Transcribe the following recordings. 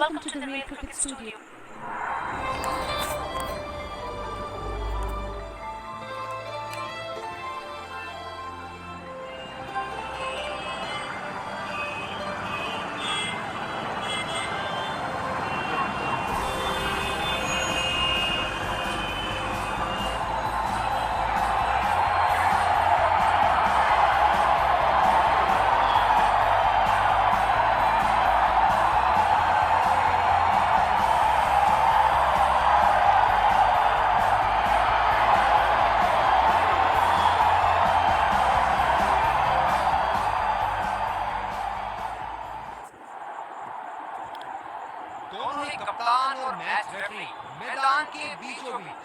welcome to the Real Cricket Studio. दोनों ही कप्तान और मैच रेफरी मैदान के बीचों बीच।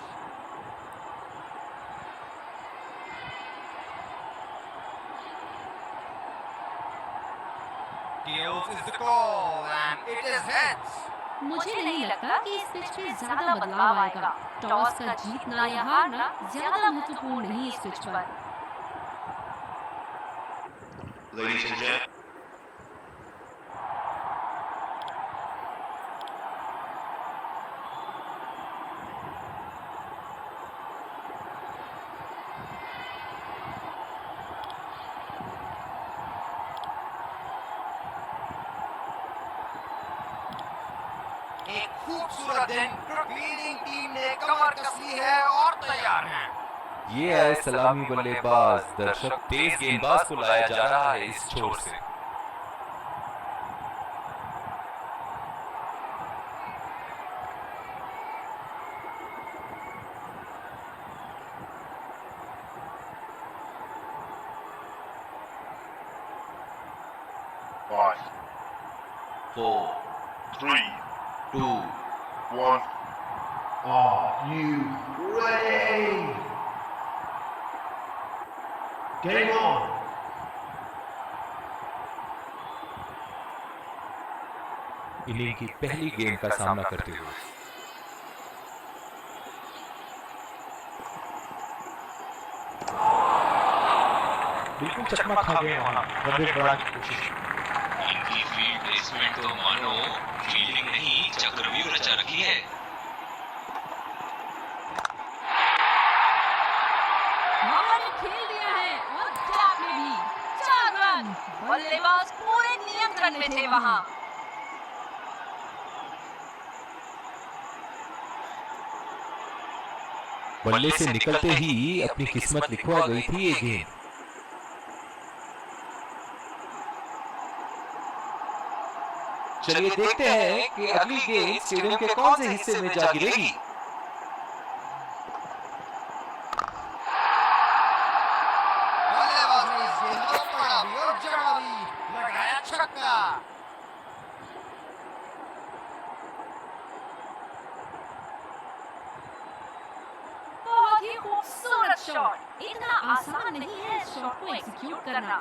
Tails is the call and it is heads. मुझे नहीं लगता कि इस पिच पे ज्यादा बदलाव आएगा। टॉस का जीतना या हारना ज्यादा महत्वपूर्ण नहीं इस पिच पर। Ladies and gentlemen, एक खूबसूरत दिन लीडिंग टीम ने कमर कस ली है और तैयार है। ये है सलामी बल्लेबाज। दर्शक तेज गेंदबाज को लाया जा रहा है इस छोर से। five, four, three, two, one. Are you ready? Game on. Inning की पहली गेंद का सामना करते हुए बिल्कुल चकमा खा गए वहां रनरेट बढ़ाने की कोशिश। इनकी फील्ड प्लेसमेंट तो मानो फील्डिंग नहीं चक्रव्यूह रचा रखी है। ने खेल दिया है और गैप में भी 4 रन। बल्लेबाज पूरे नियंत्रण में थे वहां। बल्ले से निकलते ही अपनी किस्मत लिखवा गई थी ये गेंद। चलिए देखते हैं कि अगली गेंद स्टेडियम के कौन से हिस्से में जा गिरेगी। बल्लेबाज ने इस गेंद को पकड़ा भी और जड़ा भी, लगाया छक्का। बहुत ही खूबसूरत शॉट। इतना आसान नहीं है इस शॉट को एग्जीक्यूट करना।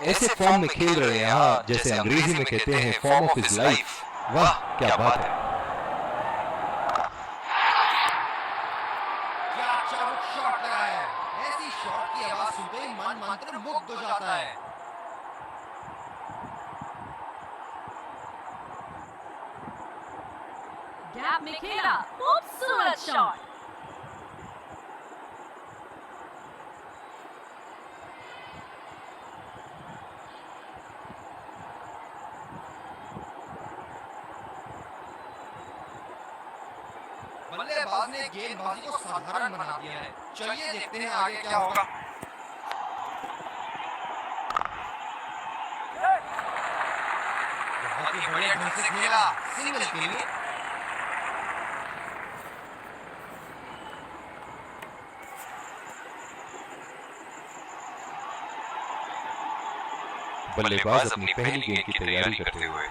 ऐसे फॉर्म में खेल रहे हैं यहाँ, जैसे अंग्रेजी में कहते हैं फॉर्म ऑफ हिज लाइफ। वाह क्या बात है। क्या चाबुक शॉट लगा है। ऐसी शॉट की आवाज सुनते ही मन मंत्र मुग्ध हो जाता है। गैप में खेला, खूबसूरत शॉट। बल्लेबाज ने गेंदबाजी को साधारण बना दिया है। चलिए देखते हैं आगे क्या होगा। बहुत ही बढ़िया ढंग से खेला, सिंगल के लिए। बल्लेबाज अपनी पहली गेंद की तैयारी करते हुए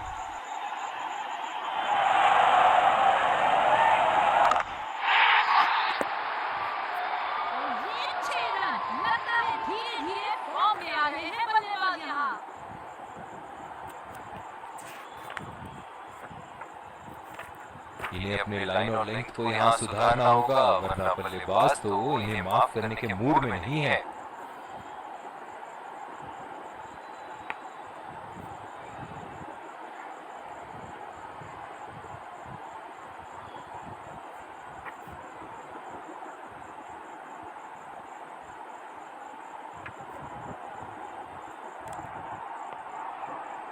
धीरे-धीरे फॉर्म में आ रहे हैं बल्लेबाज यहाँ। इन्हें अपने लाइन और लेंथ को यहाँ सुधारना होगा, वरना बल्लेबाज तो इन्हें माफ करने के मूड में नहीं है।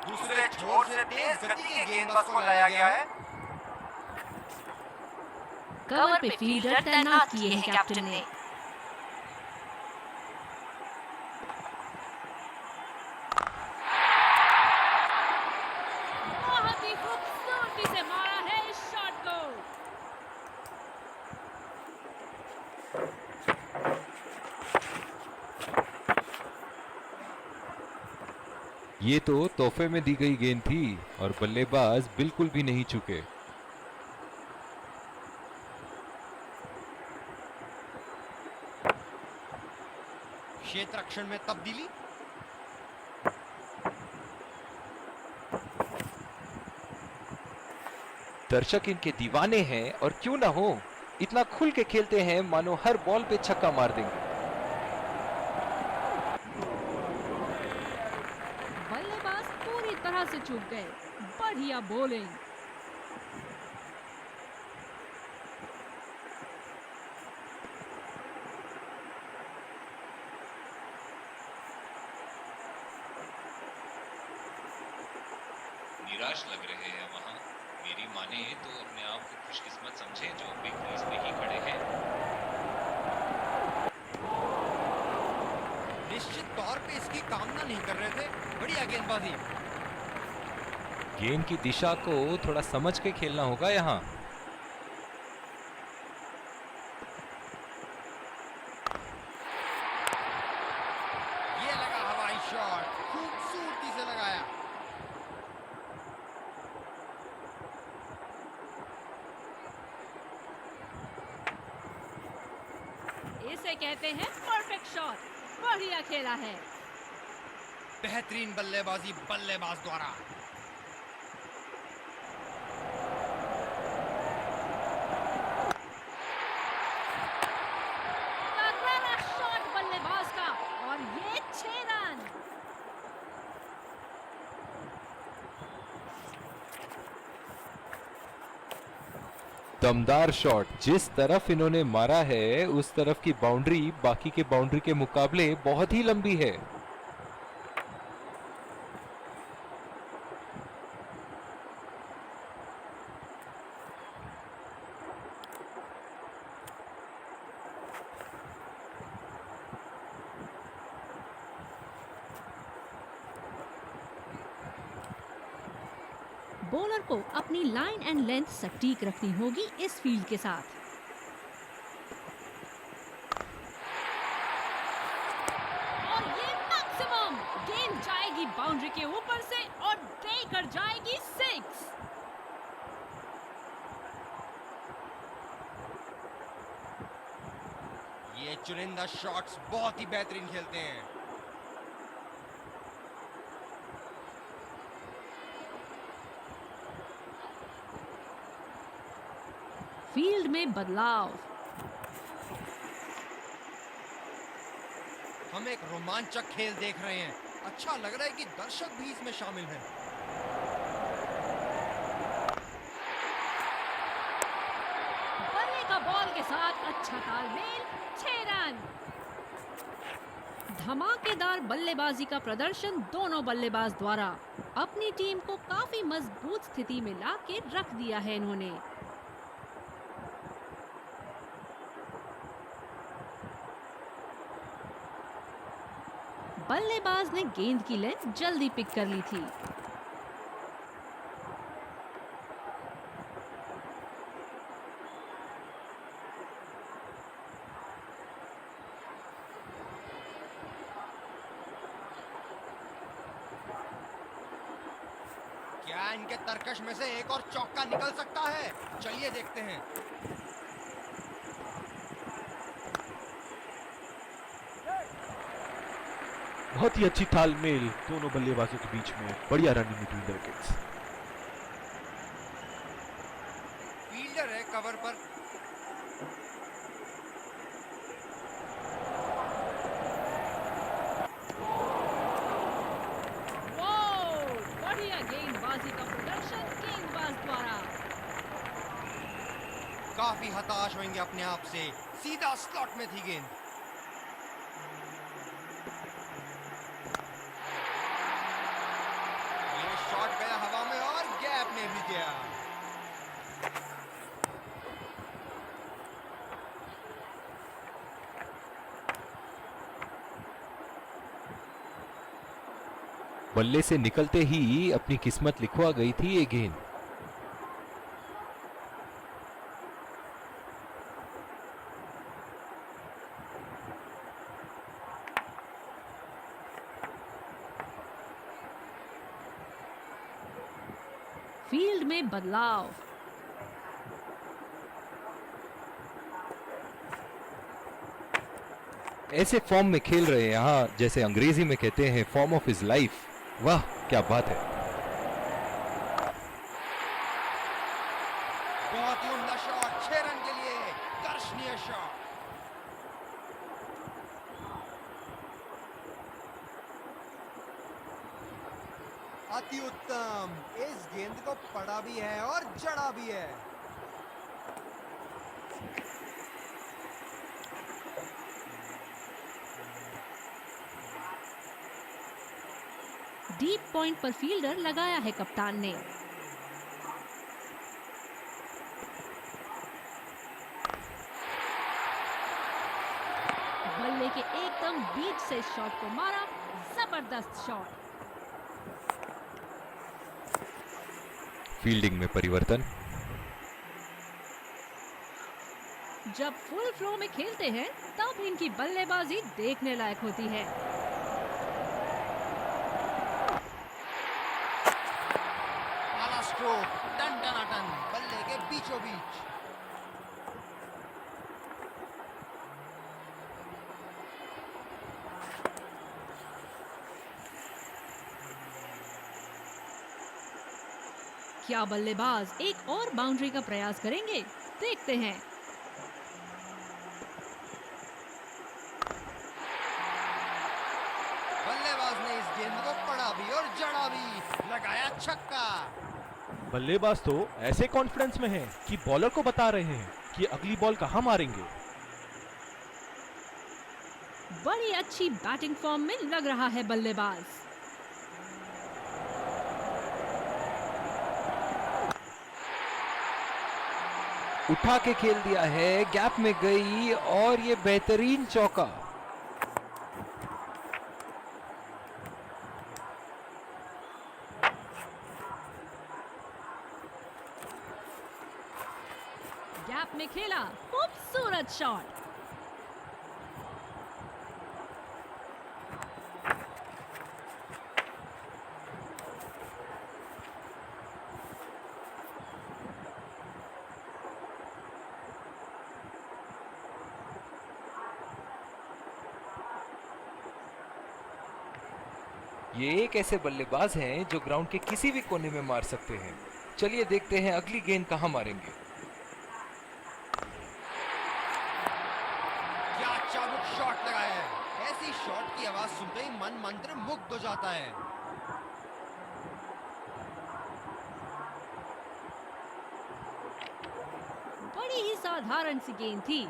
दूसरे छोर से तेज गति के गेंदबाज को लाया गया है। कवर पे फील्डर तैनात किए हैं कैप्टन ने। बहुत ही खूबसूरती से मारा है इस शॉट को। ये तो तोहफे में दी गई गेंद थी और बल्लेबाज बिल्कुल भी नहीं चुके। क्षेत्र रक्षण में तब्दीली। दर्शक इनके दीवाने हैं और क्यों ना हो, इतना खुल के खेलते हैं मानो हर बॉल पे छक्का मार देंगे। बल्लेबाज पूरी तरह से चूक गए। बढ़िया बॉलिंग। निराश लग रहे हैं वहां। मेरी माने तो अपने आप को खुशकिस्मत समझे जो अपनी क्रीज में ही खड़े हैं। निश्चित तौर पे इसकी कामना नहीं कर रहे थे। बढ़िया गेंदबाजी। गेंद की दिशा को थोड़ा समझ के खेलना होगा यहाँ। ये लगा हवाई शॉट, खूबसूरती से लगाया। इसे कहते हैं परफेक्ट शॉट। बढ़िया खेला है। बेहतरीन बल्लेबाजी बल्लेबाज द्वारा। तगड़ा शॉट बल्लेबाज का और ये 6 रन। दमदार शॉट। जिस तरफ इन्होंने मारा है उस तरफ की बाउंड्री बाकी के बाउंड्री के मुकाबले बहुत ही लंबी है। बॉलर को अपनी लाइन एंड लेंथ सटीक रखनी होगी इस फील्ड के साथ। और ये मैक्सिमम। गेंद जाएगी बाउंड्री के ऊपर से और देकर जाएगी 6। ये चुनिंदा शॉट्स बहुत ही बेहतरीन खेलते हैं। फील्ड में बदलाव। हम एक रोमांचक खेल देख रहे हैं। अच्छा लग रहा है कि दर्शक भी इसमें शामिल हैं। बल्ले का बॉल के साथ अच्छा तालमेल। 6 रन। धमाकेदार बल्लेबाजी का प्रदर्शन दोनों बल्लेबाज द्वारा। अपनी टीम को काफी मजबूत स्थिति में लाके रख दिया है इन्होंने। बल्लेबाज ने गेंद की लेंथ जल्दी पिक कर ली थी। क्या इनके तरकश में से एक और चौका निकल सकता है? चलिए देखते हैं। बहुत ही अच्छी तालमेल दोनों बल्लेबाजों के बीच में। बढ़िया running between the wickets. Cover पर। बढ़िया गेंदबाजी का प्रदर्शन गेंदबाज द्वारा। काफी हताश होंगे अपने आप से, सीधा स्लॉट में थी गेंद। ये शॉट गया हवा में और गैप में भी गया। बल्ले से निकलते ही अपनी किस्मत लिखवा गई थी ये गेंद। फील्ड में बदलाव। ऐसे फॉर्म में खेल रहे हैं यहाँ, जैसे अंग्रेजी में कहते हैं फॉर्म ऑफ हिज लाइफ। वाह क्या बात है। बहुत ही उम्दा शॉट, 6 रन के लिए दर्शनीय शॉट। अति उत्तम, इस गेंद को पड़ा भी है और जड़ा भी है। डीप पॉइंट पर फील्डर लगाया है कप्तान ने। बल्ले के एकदम बीच से शॉट को मारा, जबरदस्त शॉट। फील्डिंग में परिवर्तन। जब फुल फ्लो में खेलते हैं तब इनकी बल्लेबाजी देखने लायक होती है। आला स्ट्रोक, टन टनाटन, बल्ले के बीचों बीच। क्या बल्लेबाज एक और बाउंड्री का प्रयास करेंगे? देखते हैं। बल्लेबाज ने इस गेंद को पड़ा भी और जड़ा भी, लगाया छक्का। बल्लेबाज तो ऐसे कॉन्फिडेंस में हैं कि बॉलर को बता रहे हैं कि अगली बॉल कहां मारेंगे। बड़ी अच्छी बैटिंग फॉर्म में लग रहा है बल्लेबाज। उठा के खेल दिया है, गैप में गई और ये बेहतरीन चौका। गैप में खेला, खूबसूरत शॉट। ये एक ऐसे बल्लेबाज हैं जो ग्राउंड के किसी भी कोने में मार सकते हैं। चलिए देखते हैं अगली गेंद कहां मारेंगे। क्या चाबुक शॉट लगाया है। ऐसी शॉट की आवाज सुनते ही मन मंत्र मुग्ध हो जाता है। बड़ी ही साधारण सी गेंद थी,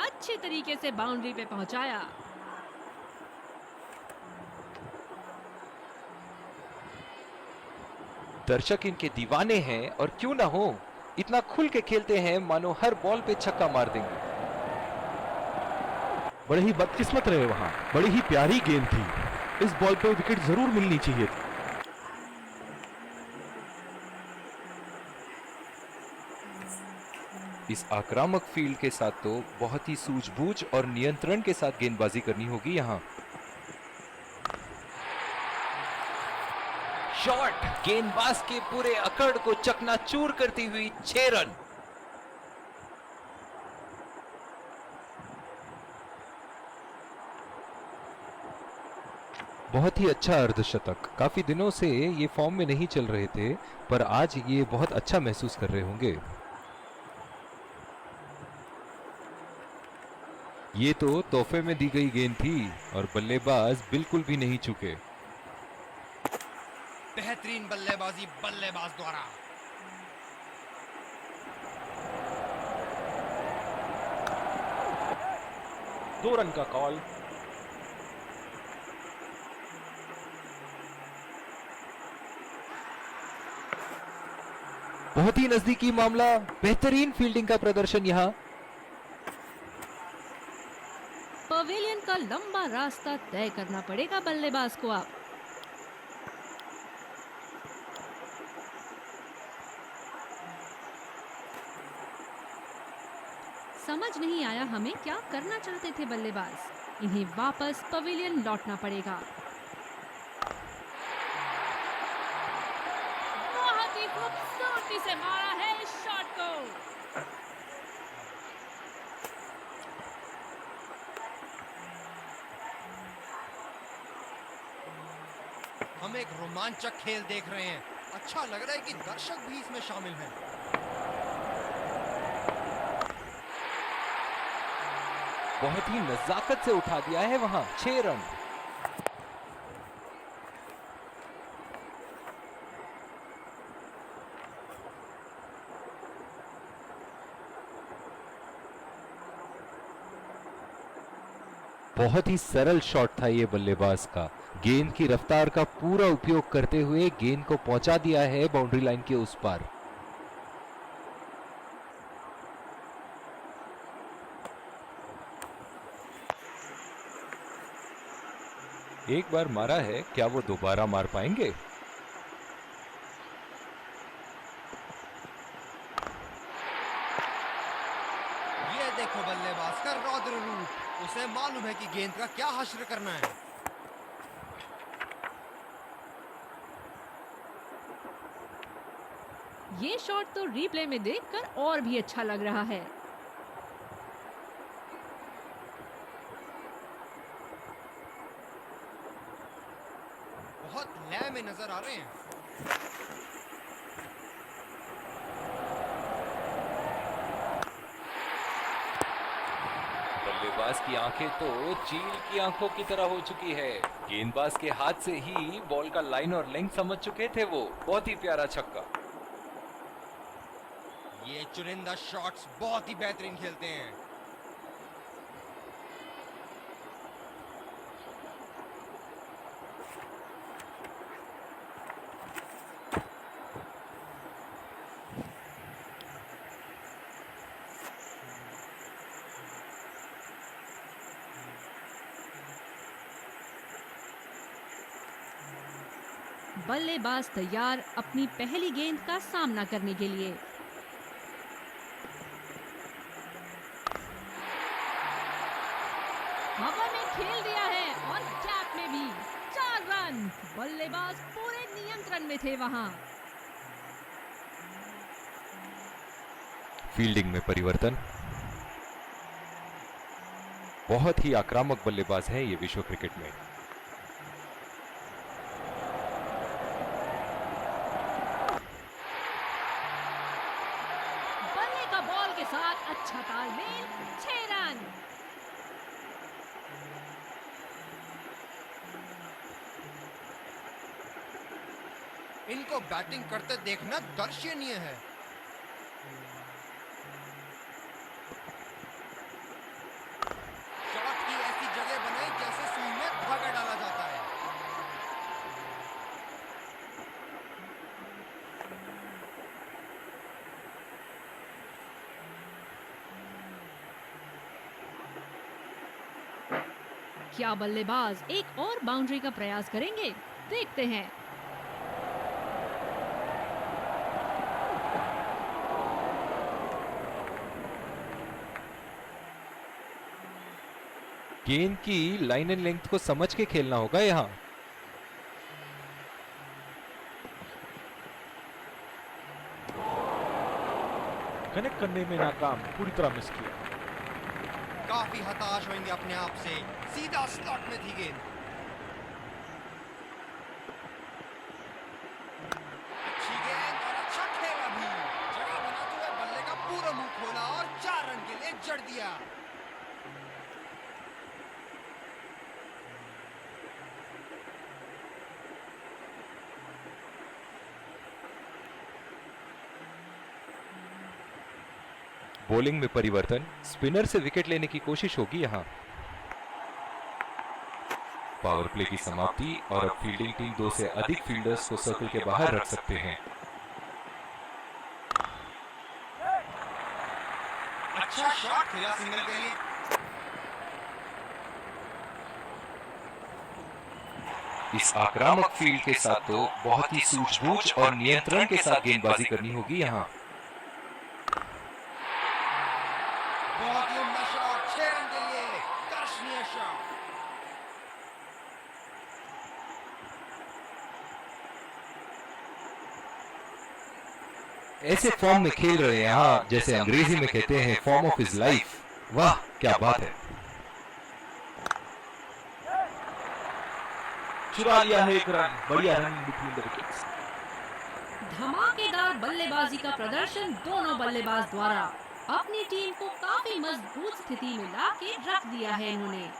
अच्छे तरीके से बाउंड्री पे पहुंचाया। दर्शक इनके दीवाने हैं और क्यों ना हो, इतना खुल के खेलते हैं मानो हर बॉल पे छक्का मार देंगे। बड़े ही बदकिस्मत रहे वहां, बड़ी ही प्यारी गेंद थी। इस बॉल पे विकेट जरूर मिलनी चाहिए थी। इस आक्रामक फील्ड के साथ तो बहुत ही सूझबूझ और नियंत्रण के साथ गेंदबाजी करनी होगी यहाँ। शॉट, गेंदबाज के पूरे अकड़ को चकनाचूर करती हुई 6 रन। बहुत ही अच्छा अर्धशतक। काफी दिनों से ये फॉर्म में नहीं चल रहे थे, पर आज ये बहुत अच्छा महसूस कर रहे होंगे। ये तो तोहफे में दी गई गेंद थी और बल्लेबाज बिल्कुल भी नहीं चुके। बेहतरीन बल्लेबाजी बल्लेबाज द्वारा। दो रन का कॉल। बहुत ही नजदीकी मामला, बेहतरीन फील्डिंग का प्रदर्शन यहाँ। पवेलियन का लंबा रास्ता तय करना पड़ेगा बल्लेबाज को अब। समझ नहीं आया हमें क्या करना चाहते थे बल्लेबाज। इन्हें वापस पवेलियन लौटना पड़ेगा। बहुत ही खूबसूरती से मारा है इस शॉट को। हम एक रोमांचक खेल देख रहे हैं। अच्छा लग रहा है कि दर्शक भी इसमें शामिल हैं। बहुत ही नजाकत से उठा दिया है वहां। 6 रन। बहुत ही सरल शॉट था ये बल्लेबाज का। गेंद की रफ्तार का पूरा उपयोग करते हुए गेंद को पहुंचा दिया है बाउंड्री लाइन के उस पार। एक बार मारा है, क्या वो दोबारा मार पाएंगे? ये देखो बल्लेबाज का रौद्र रूप। उसे मालूम है कि गेंद का क्या हश्र करना है। ये शॉट तो रिप्ले में देखकर और भी अच्छा लग रहा है। बहुत लय में नजर आ रहे हैं। बल्लेबाज की आंखें तो चील की आंखों की तरह हो चुकी है। गेंदबाज के हाथ से ही बॉल का लाइन और लेंथ समझ चुके थे वो। बहुत ही प्यारा छक्का। ये चुनिंदा शॉट्स बहुत ही बेहतरीन खेलते हैं। बल्लेबाज तैयार अपनी पहली गेंद का सामना करने के लिए। हवा में खेल दिया है और गैप में भी। 4 रन। बल्लेबाज पूरे नियंत्रण में थे वहां। फील्डिंग में परिवर्तन। बहुत ही आक्रामक बल्लेबाज है ये विश्व क्रिकेट में। बल्ले का बॉल के साथ अच्छा तालमेल। 6 रन। इनको बैटिंग करते देखना दर्शनीय है। शॉट की ऐसी जगह बनाई जैसे सुई में धागा डाला जाता है। क्या बल्लेबाज एक और बाउंड्री का प्रयास करेंगे? देखते हैं। गेंद की लाइन एंड लेंथ को समझ के खेलना होगा यहां। कनेक्ट करने में नाकाम, पूरी तरह मिस किया। काफी हताश होंगे अपने आप से। सीधा स्लॉट में थी गेंद। अच्छी गेंद और अच्छा खेला भी। जगह बनाते हुए बल्ले का पूरा मुंह खोला और 4 रन के लिए जड़ दिया। बॉलिंग में परिवर्तन, स्पिनर से विकेट लेने की कोशिश होगी यहां। पावर प्ले की समाप्ति और अब फील्डिंग टीम 2 से अधिक फील्डर्स को सर्कल के बाहर रख सकते हैं। अच्छा शॉट खेला सिंगल के लिए। इस आक्रामक फील्ड के साथ तो बहुत ही सूझबूझ और नियंत्रण के साथ गेंदबाजी करनी होगी यहां। बहुत ही उम्दा शॉट, 6 रन के लिए दर्शनीय शॉट। ऐसे फॉर्म में खेल रहे हैं यहाँ, जैसे अंग्रेजी में कहते हैं फॉर्म ऑफ हिज लाइफ। वाह क्या बात है। चुरा लिया है एक रन, बढ़िया रन बिटवीन द विकेट्स। धमाकेदार बल्लेबाजी का प्रदर्शन दोनों बल्लेबाज द्वारा अपनी टीम को काफी मजबूत स्थिति में लाके रख दिया है इन्होंने।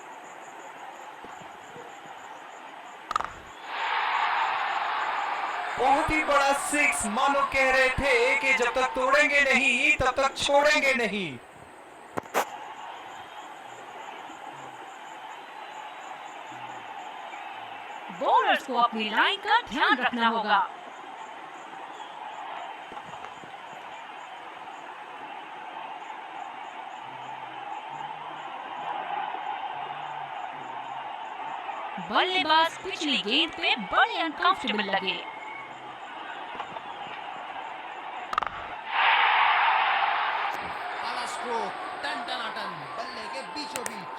बहुत ही बड़ा 6, मानो कह रहे थे कि जब तक तोड़ेंगे नहीं तब तक छोड़ेंगे नहीं। बॉलर्स को अपनी लाइन का ध्यान रखना होगा। बल्लेबाज पिछली गेंद पे बड़े अनकंफर्टेबल लगे। आला स्ट्रोक, टन टनाटन, बल्ले के बीचों बीच।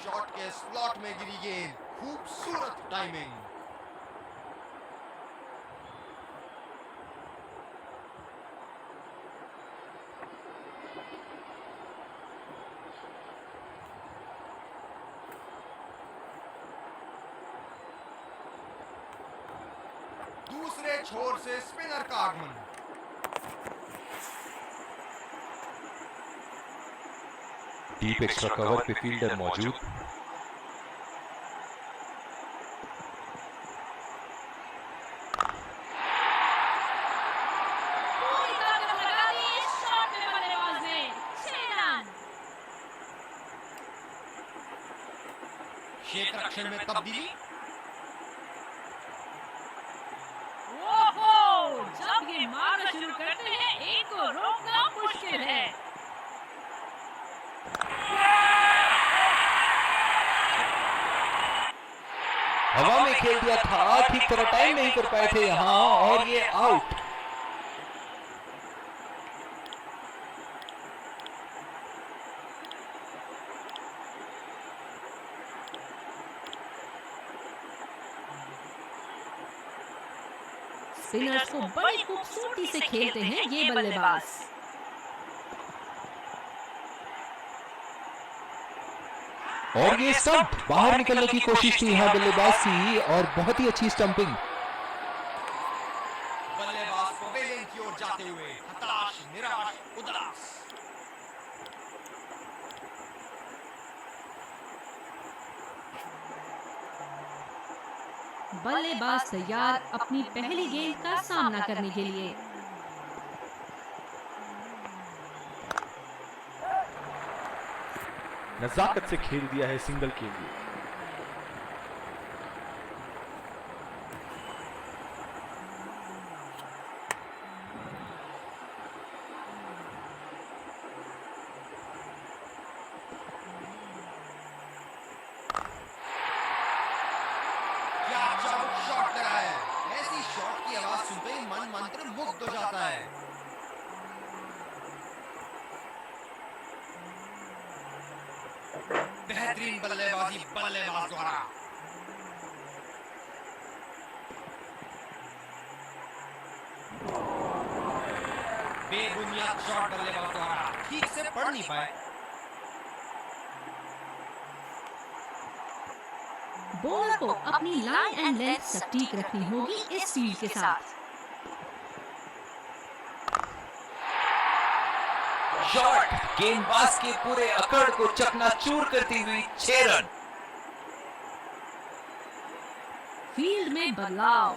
शॉट के स्लॉट में गिरी गेंद, खूबसूरत टाइमिंग। दूसरे छोर से स्पिनर का आगमन। डीप एक्स्ट्रा कवर पे फील्डर मौजूद। पूरी ताकत लगा दी इस शॉट में बल्लेबाज ने। 6 रन। क्षेत्र रक्षण में तब्दीली। ओहो, जब ये मारना शुरू करते हैं इनको रोकना मुश्किल है। हवा में खेल दिया था, ठीक तरह टाइम नहीं कर पाए थे यहाँ और ये आउट। स्पिनर्स को बड़ी खूबसूरती से खेलते हैं ये बल्लेबाज। और ये स्टंप बाहर निकलने की कोशिश थी यहाँ बल्लेबाज की और बहुत ही अच्छी स्टंपिंग। बल्लेबाज पवेलियन की ओर जाते हुए हताश, निराश, उदास। बल्लेबाज तैयार अपनी पहली गेंद का सामना करने के लिए। नजाकत से खेल दिया है सिंगल के लिए। क्या चाबुक शॉट लगा है। ऐसी शॉट की आवाज सुनते ही मन मंत्र मुग्ध हो जाता है। बेहतरीन बल्लेबाजी बल्लेबाज द्वारा। बेबुनियाद शॉट बल्लेबाज द्वारा, ठीक से पढ़ नहीं पाए। बॉलर को अपनी लाइन एंड लेंथ सटीक रखनी होगी इस फील्ड के साथ। शॉट गेंदबाज के पूरे अकड़ को चकनाचूर करती हुई 6 रन। फील्ड में बदलाव।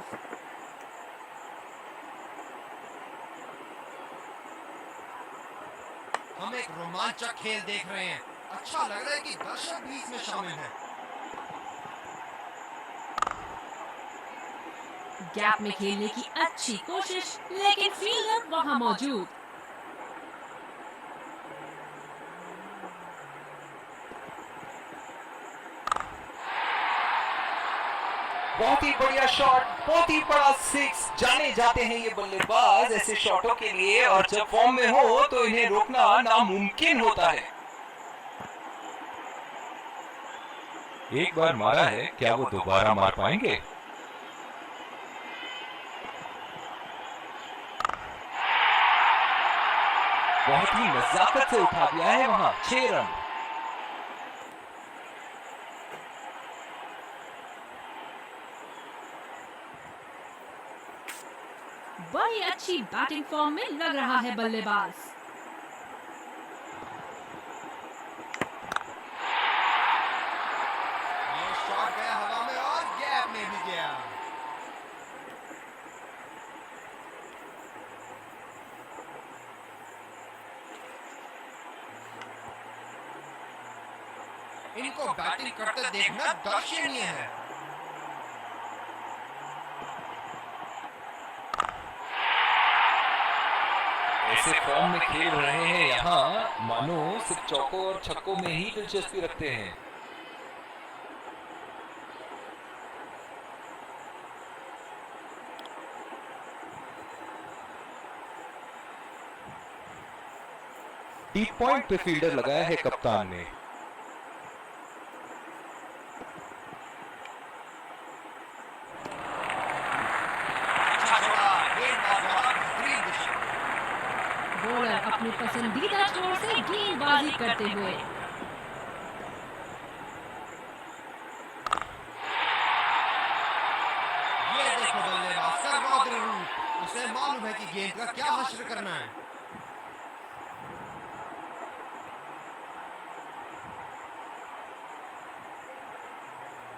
हम एक रोमांचक खेल देख रहे हैं। अच्छा लग रहा है कि दर्शक भी इसमें शामिल हैं। गैप में खेलने की अच्छी कोशिश, लेकिन फील्डर वहां मौजूद। बहुत ही बढ़िया शॉट, बहुत ही बड़ा सिक्स। जाने जाते हैं ये बल्लेबाज ऐसे शॉटों के लिए, और जब फॉर्म में हो तो इन्हें रोकना नामुमकिन होता है। एक बार मारा है, क्या वो दोबारा मार पाएंगे? बहुत ही नजाकत से उठा दिया है वहां। 6 रन। बड़ी अच्छी बैटिंग फॉर्म में लग रहा है बल्लेबाज। ये शॉट गया हवा में और गैप में भी गया। इनको बैटिंग करते देखना दर्शनीय है। ऐसे फॉर्म में खेल रहे हैं यहाँ, मानो सिर्फ चौकों और छक्कों में ही दिलचस्पी रखते हैं। डीप पॉइंट पे फील्डर लगाया है कप्तान ने। अच्छा छोड़ा, गेंदबाज वाला बेहतरीन दिशा। बॉलर अपनी पसंदीदा छोर से गेंदबाजी करते हुए। ये देखो बल्लेबाज का रौद्र रूप। उसे मालूम है कि गेंद का क्या हश्र करना है।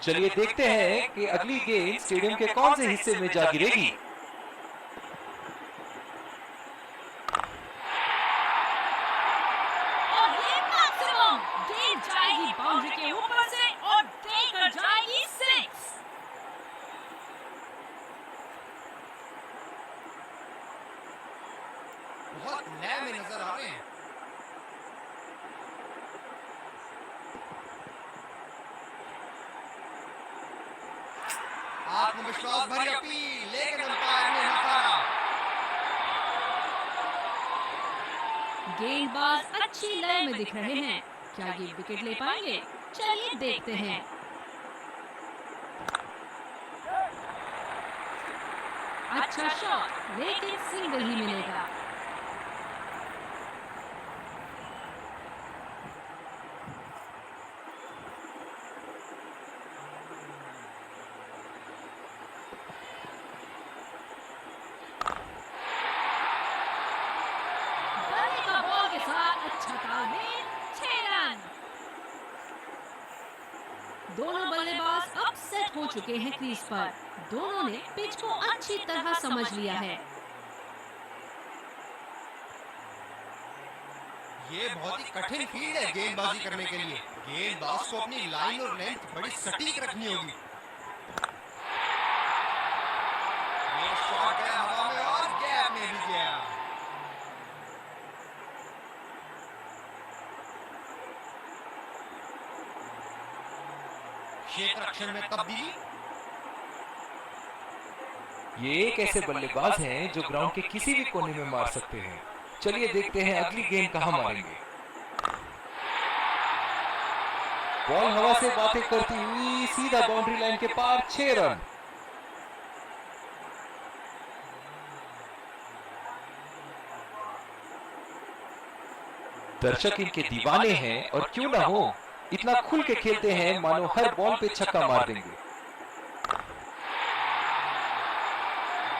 चलिए देखते हैं कि अगली गेंद स्टेडियम के कौन से हिस्से में जा गिरेगी। और ये मैक्सिमम गेंद जाएगी बाउंड्री के ऊपर से और देकर जाएगी 6। बहुत लय में नजर आ रहे हैं। आत्मविश्वास भरी अपील, लेकिन अंपायर ने नकारा। गेंदबाज अच्छी लय में दिख रहे हैं। क्या ये विकेट ले पाएंगे? चलिए देखते हैं। अच्छा शॉट, लेकिन सिंगल ही मिलेगा। बल्ले का बॉल के साथ अच्छा तालमेल, 6 रन। दोनों बल्लेबाज अब सेट हो चुके हैं क्रीज पर। दोनों ने पिच को अच्छी तरह समझ लिया है। ये बहुत ही कठिन फील्ड है गेंदबाजी करने के लिए। गेंदबाज को अपनी लाइन और लेंथ बड़ी सटीक रखनी होगी। ये शॉट गया हवा में और गैप में भी गया। क्षेत्र रक्षण में तब्दीली। ये एक ऐसे बल्लेबाज हैं जो ग्राउंड के किसी भी कोने में मार सकते हैं। चलिए देखते हैं अगली गेंद कहां मारेंगे। बॉल हवा से बातें करती हुई सीधा बाउंड्री लाइन के पार, 6 रन। दर्शक इनके दीवाने हैं और क्यों ना हो, इतना खुल के खेलते हैं मानो हर बॉल पे छक्का मार देंगे।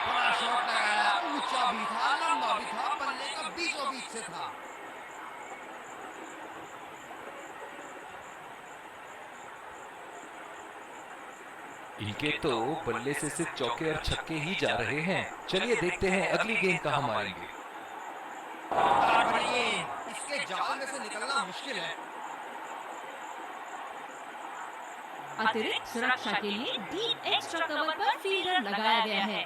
बड़ा शॉट लगाया, ऊंचा भी था, लंबा भी था, बल्ले का बीचों बीच से था। इनके तो बल्ले से सिर्फ चौके और छक्के ही जा रहे हैं। चलिए देखते हैं अगली गेंद कहां मारेंगे। बड़ी गेंद, इसके जाल में से निकलना मुश्किल है। अतिरिक्त सुरक्षा के लिए डीप एक्स्ट्रा कवर पर फील्डर लगाया गया है।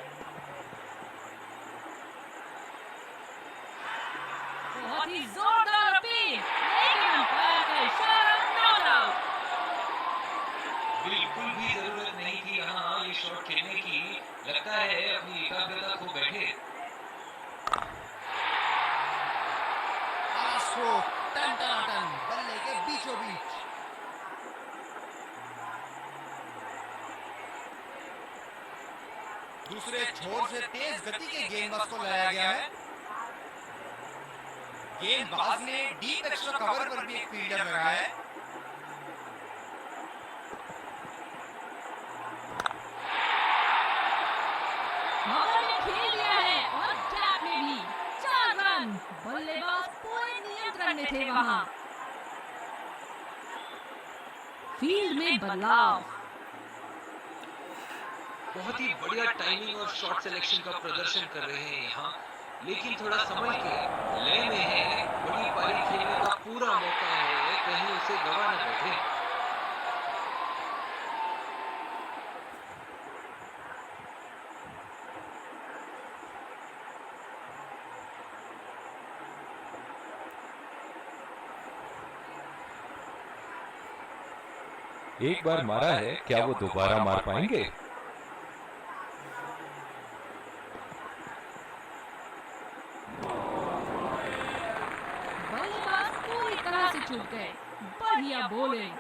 बहुत ही जोरदार अपील, लेकिन अंपायर का इशारा नॉट आउट। बिल्कुल भी जरूरत नहीं थी यहाँ ये शॉट खेलने की। लगता है अपनी एकाग्रता खो बैठे। स्ट्रोक टन बल्ले के बीचों बीच। दूसरे छोर से तेज गति के गेंदबाज को लाया गया है। गेंदबाज ने डीप एक्स्ट्रा कवर पर भी एक फील्डर लगाया है। बॉलर ने खेल दिया है और गैप में भी 4 रन। बल्लेबाज पूरे नियंत्रण में थे वहां। फील्ड में बदलाव। बहुत ही बढ़िया टाइमिंग और शॉट सिलेक्शन का प्रदर्शन कर रहे हैं यहाँ, लेकिन थोड़ा संभल के, लय में है। बड़ी पारी खेलने का पूरा मौका है, कहीं उसे गवा न बैठे। एक बार मारा है, क्या वो दोबारा मार पाएंगे? बल्लेबाज पूरी तरह से चूक गए। बढ़िया बॉलिंग।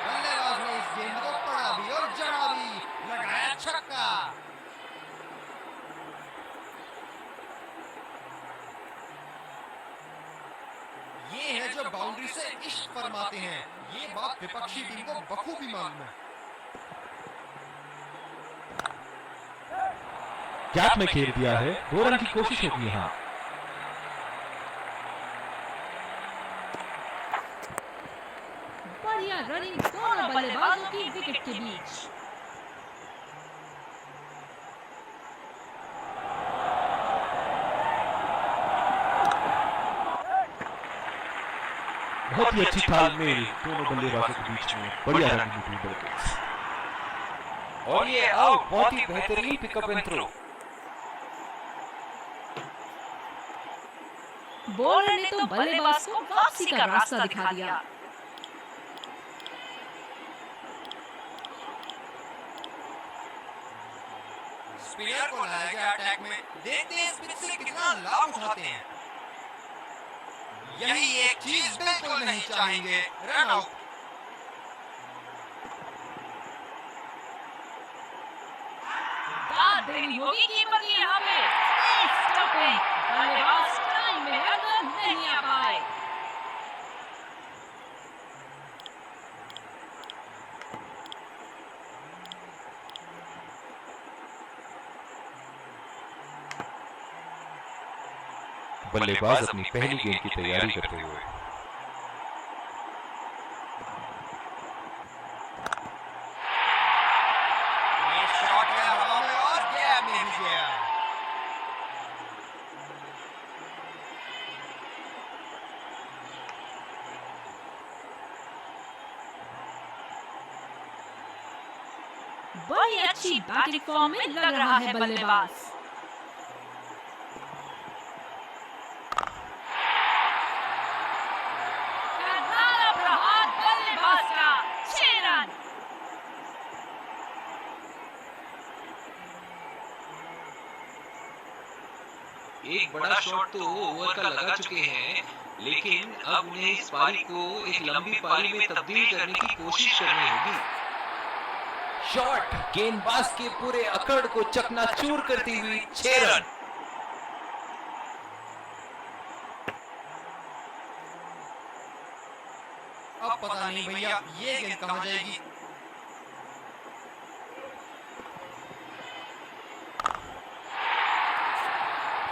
बल्लेबाज ने इस गेंद को पढ़ा भी और जड़ा भी, लगाया छक्का। ये है जो बाउंड्री से इश्क फरमाते हैं। ये बात विपक्षी टीम को बखूबी मालूम है। गैप में खेल दिया है। 2 रन की कोशिश होगी यहाँ। बढ़िया रनिंग दोनों बल्लेबाजों की विकेट के बीच। बहुत ही अच्छी तालमेल दोनों बल्लेबाजों के बीच में। बढ़िया रनिंग हुई बल्लेबाज। और ये आउट, बहुत ही बेहतरीन पिकअप एंड थ्रो। बॉलर ने तो बल्लेबाज को वापसी का रास्ता दिखा दिया। स्पिनर को लाया गया अटैक में। देखते हैं स्पिन से कितना लाभ उठाते हैं। यही एक चीज बिल्कुल नहीं चाहेंगे, रन आउट। दाद देनी होगी कीपर की यहाँ पे। स्टॉपिंग। बल्लेबाज टाइम में अंदर नहीं आ पाए। बल्लेबाज अपनी पहली गेंद की तैयारी करते हुए। ये शॉट है हवा में और गैप में भी गया। बड़ी अच्छी बैटिंग फॉर्म में लग रहा है बल्लेबाज। करारा प्रहार बल्लेबाज का। 6 रन। एक बड़ा शॉट तो ओवर का लगा चुके हैं, लेकिन अब उन्हें इस पारी को एक लंबी पारी में तब्दील करने की कोशिश करनी होगी। शॉट गेंदबाज के पूरे अकड़ को चकनाचूर करती हुई 6 रन। अब पता नहीं भैया ये गेंद कहां जाएगी।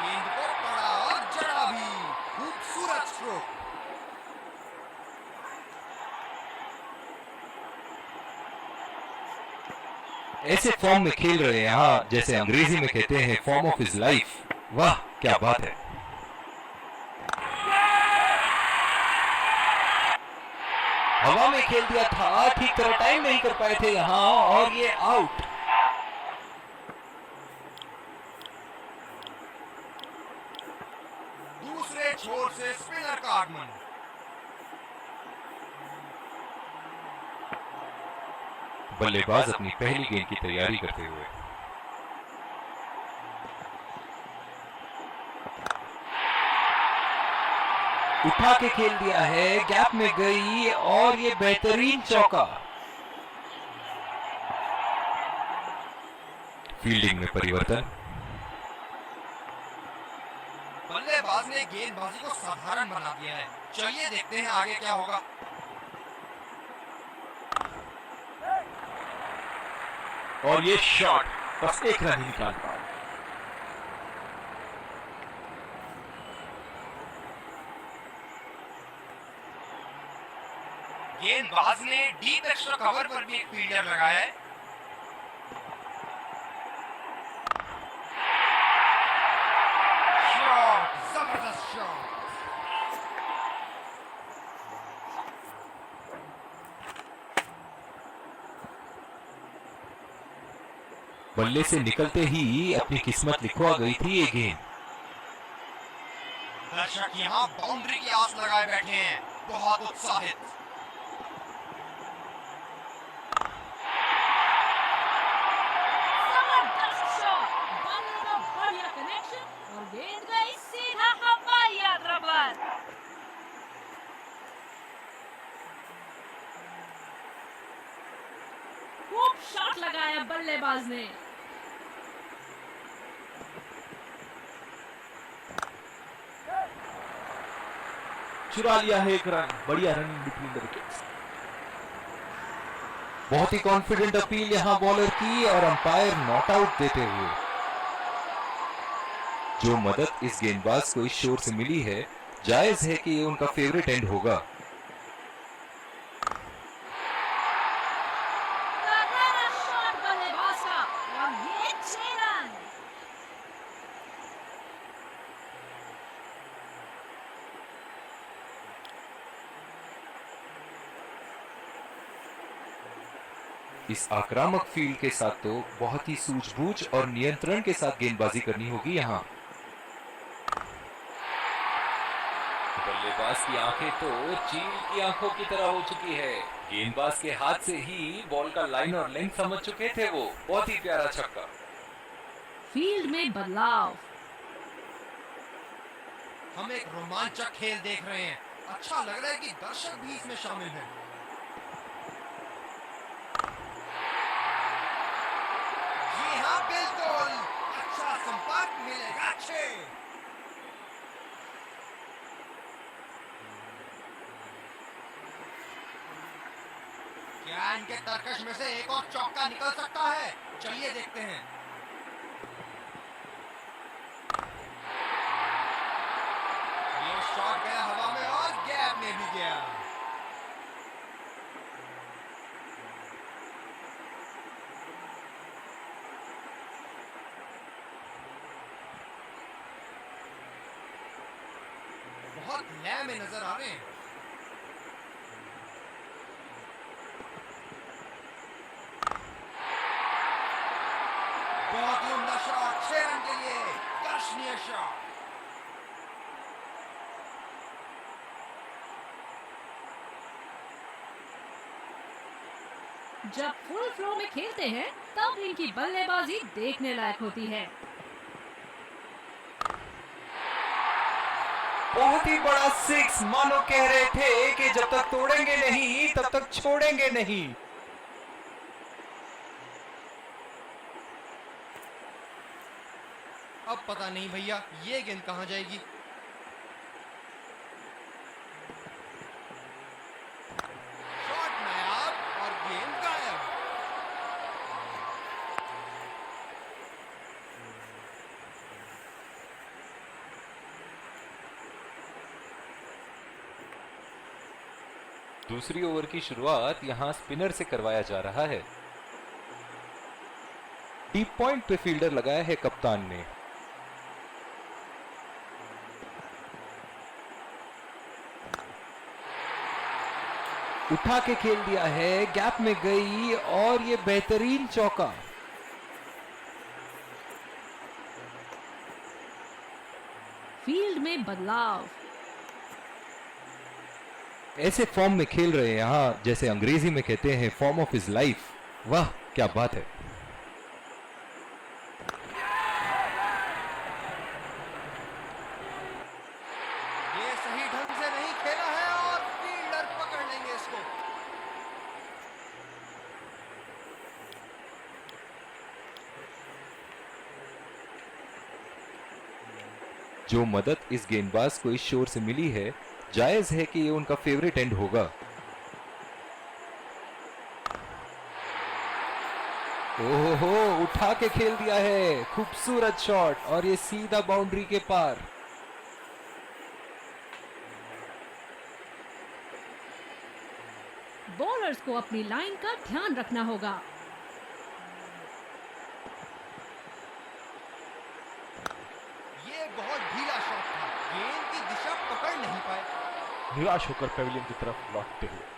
गेंद को पड़ा और जड़ा ऐसे फॉर्म में खेल रहे हैं यहाँ, जैसे अंग्रेजी में कहते हैं फॉर्म ऑफ हिज लाइफ। वाह क्या बात है। हवा में खेल दिया था, ठीक तरह टाइम नहीं कर पाए थे यहाँ, और ये आउट। दूसरे छोर से स्पिनर का आगमन। बल्लेबाज अपनी पहली गेंद की तैयारी करते हुए। उठा के खेल दिया है, गैप में गई और ये बेहतरीन चौका। फील्डिंग में परिवर्तन। बल्लेबाज ने गेंदबाजी को साधारण बना दिया है। चलिए देखते हैं आगे क्या होगा। और ये शॉट बस एक रन ही निकाल पाया। गेंदबाज ने डीप एक्स्ट्रा कवर पर भी एक फील्डर लगाया है। शॉट, जबरदस्त शॉट। बल्ले से निकलते ही अपनी किस्मत लिखवा गई थी ये गेंद। दर्शक यहाँ बाउंड्री की आस लगाए बैठे हैं, बहुत उत्साहित। जबरदस्त शॉट, बल्ले का बढ़िया कनेक्शन और गेंद गई सीधा हवाई यात्रा पर। खूब शॉट लगाया बल्लेबाज ने। चुरा लिया है एक रन। बढ़िया रन बिटवीन द विकेट्स। बहुत ही कॉन्फिडेंट अपील यहाँ बॉलर की और अंपायर नॉट आउट देते हुए। जो मदद इस गेंदबाज को इस शोर से मिली है, जायज है कि ये उनका फेवरेट एंड होगा। तगड़ा शॉट बल्लेबाज का और ये 6 रन। इस आक्रामक फील्ड के साथ तो बहुत ही सूझबूझ और नियंत्रण के साथ गेंदबाजी करनी होगी यहाँ। बल्लेबाज की आंखें तो चील की आंखों की तरह हो चुकी है। गेंदबाज के हाथ से ही बॉल का लाइन और लेंथ समझ चुके थे वो। बहुत ही प्यारा छक्का। फील्ड में बदलाव। हम एक रोमांचक खेल देख रहे हैं। अच्छा लग रहा है कि दर्शक भी इसमें शामिल हैं। जी हाँ, बिल्कुल। अच्छा संपर्क मिलेगा। अच्छे क्या इनके तरकश में से एक और चौका निकल सकता है? चलिए देखते हैं। ये शॉट गया हवा में और गैप में भी गया। बहुत लय में नजर आ रहे हैं। बहुत ही उम्दा शॉट, 6 रन के लिए दर्शनीय शॉट। जब फुल फ्लो में खेलते हैं तब इनकी बल्लेबाजी देखने लायक होती है। बहुत ही बड़ा 6, मानो कह रहे थे कि जब तक तोड़ेंगे नहीं तब तक छोड़ेंगे नहीं। अब पता नहीं भैया ये गेंद कहां जाएगी। शॉट नायाब और गेंद गायब। दूसरी ओवर की शुरुआत यहाँ स्पिनर से करवाया जा रहा है। डीप पॉइंट पे फील्डर लगाया है कप्तान ने। उठा के खेल दिया है, गैप में गई और ये बेहतरीन चौका। फील्ड में बदलाव। ऐसे फॉर्म में खेल रहे हैं यहाँ, जैसे अंग्रेजी में कहते हैं फॉर्म ऑफ हिज लाइफ। वाह क्या बात है। ये सही ढंग से नहीं खेला है और फील्डर पकड़ लेंगे इसको। जो मदद इस गेंदबाज को इस शोर से मिली है, जायज है कि ये उनका फेवरेट एंड होगा। ओहो, उठा के खेल दिया है, खूबसूरत शॉट और ये सीधा बाउंड्री के पार। बॉलर्स को अपनी लाइन का ध्यान रखना होगा। ये बहुत ढीला शॉट था, गेंद की दिशा पकड़ नहीं पाए। निराश होकर पेविलियन की तरफ लौटते हुए।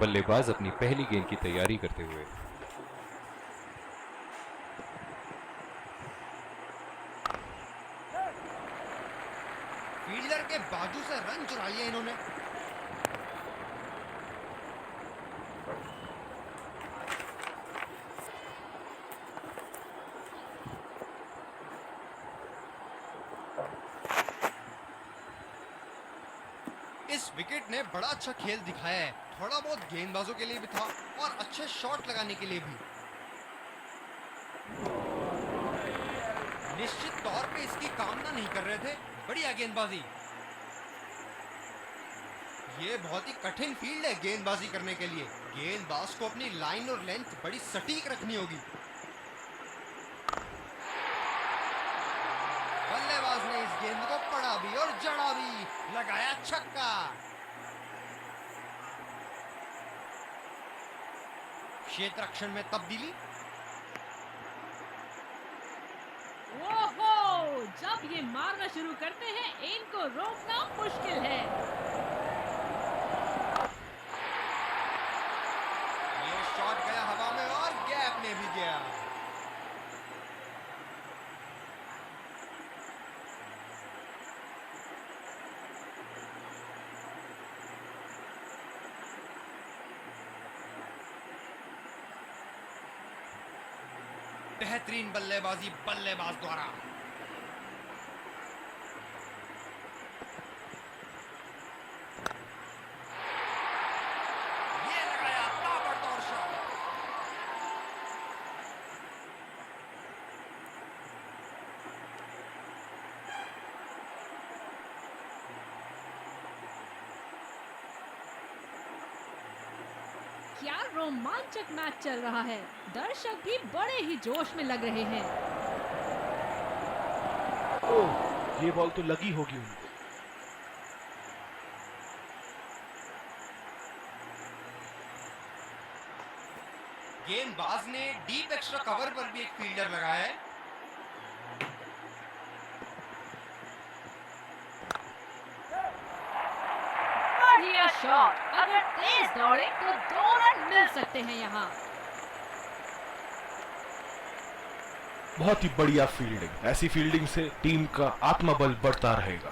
बल्लेबाज अपनी पहली गेंद की तैयारी करते हुए। फील्डर के बाजू से रन चुरा लिए इन्होंने। इस विकेट ने बड़ा अच्छा खेल दिखाया है, थोड़ा बहुत गेंदबाजों के लिए भी था और अच्छे शॉट लगाने के लिए भी। निश्चित तौर पे इसकी कामना नहीं कर रहे थे, बढ़िया गेंदबाजी। ये बहुत ही कठिन फील्ड है गेंदबाजी करने के लिए। गेंदबाज को अपनी लाइन और लेंथ बड़ी सटीक रखनी होगी। बल्लेबाज ने इस गेंद को पड़ा भी और जड़ा भी, लगाया छक्का। क्षेत्र रक्षण में तब्दीली। ओहो, जब ये मारना शुरू करते हैं इनको रोकना मुश्किल है। ये शॉट गया हवा में और गैप में भी गया। बेहतरीन बल्लेबाजी बल्लेबाज द्वारा। ये लगाया ताबड़तोड़ शॉट। क्या रोमांचक मैच चल रहा है, दर्शक भी बड़े ही जोश में लग रहे हैं। ओह, ये बॉल तो लगी होगी उनको। गेंदबाज ने डीप एक्स्ट्रा कवर पर भी एक फील्डर लगाया है। बढ़िया शॉट, अगर तेज दौड़े तो 2 रन मिल सकते हैं यहाँ। बहुत ही बढ़िया फील्डिंग। ऐसी फील्डिंग से टीम का आत्मबल बढ़ता रहेगा।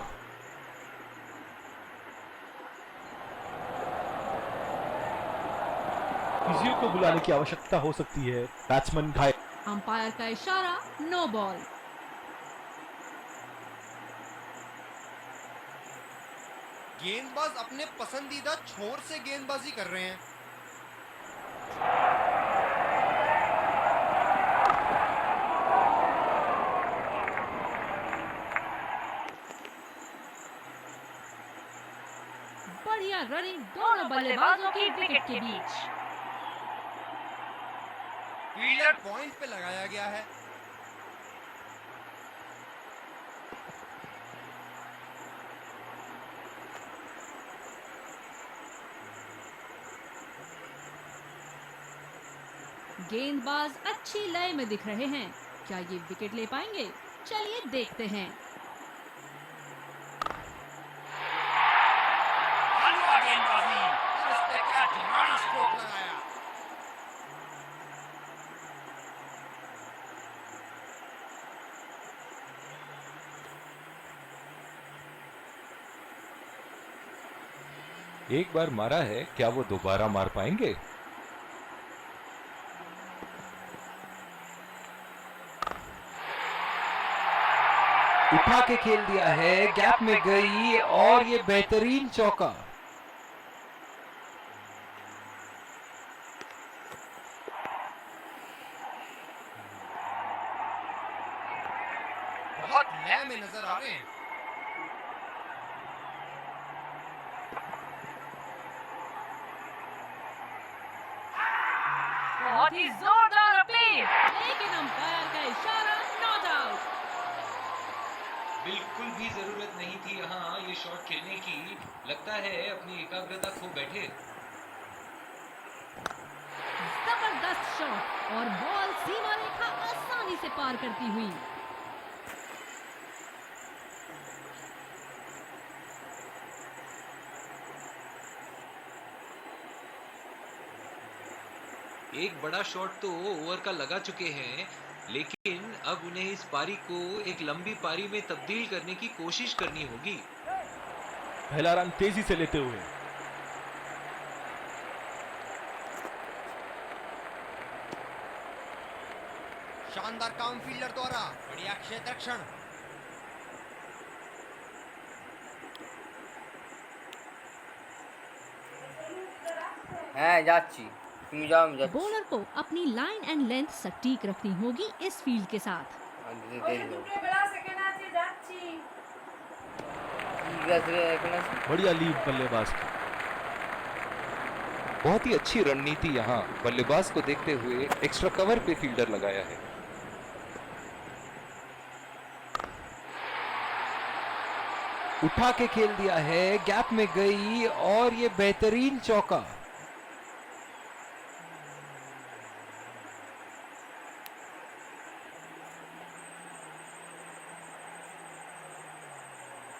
फिजियो को बुलाने की आवश्यकता हो सकती है, बैट्समैन घायल। अंपायर का इशारा, नो बॉल। गेंदबाज अपने पसंदीदा छोर से गेंदबाजी कर रहे हैं। बढ़िया एक्स्ट्रा रनिंग दोनों बल्लेबाजों की विकेट के बीच। फील्डर पॉइंट पे लगाया गया है। गेंदबाज अच्छी लय में दिख रहे हैं, क्या ये विकेट ले पाएंगे? चलिए देखते हैं। हलवा गेंदबाजी और इस पे क्या जमाना स्ट्रोक लगाया। एक बार मारा है, क्या वो दोबारा मार पाएंगे? उठा के खेल दिया है, गैप में गई और ये बेहतरीन चौका। बहुत लय में नजर आ रहे हैं। बहुत ही जोरदार अपील, लेकिन अंपायर का इशारा नॉट आउट। बिल्कुल भी जरूरत नहीं थी यहाँ ये शॉट खेलने की। लगता है अपनी एकाग्रता खो बैठे। जबरदस्त शॉट और बॉल सीमा रेखा आसानी से पार करती हुई। एक बड़ा शॉट तो ओवर का लगा चुके हैं, लेकिन अब उन्हें इस पारी को एक लंबी पारी में तब्दील करने की कोशिश करनी होगी। पहला रन तेजी से लेते हुए शानदार काम फील्डर द्वारा, बढ़िया क्षेत्ररक्षण। হ্যাঁ যাচ্ছি, তুমি যাও আমি যাচ্ছি। बॉलर को अपनी लाइन एंड लेंथ सटीक रखनी होगी इस फील्ड के साथ। দেরি হবে। ঠিক আছে এখন আছে। बढ़िया लीड बल्लेबाज की। बहुत ही अच्छी रणनीति यहाँ बल्लेबाज को देखते हुए एक्स्ट्रा कवर पे फील्डर लगाया है। उठा के खेल दिया है, गैप में गई और ये बेहतरीन चौका।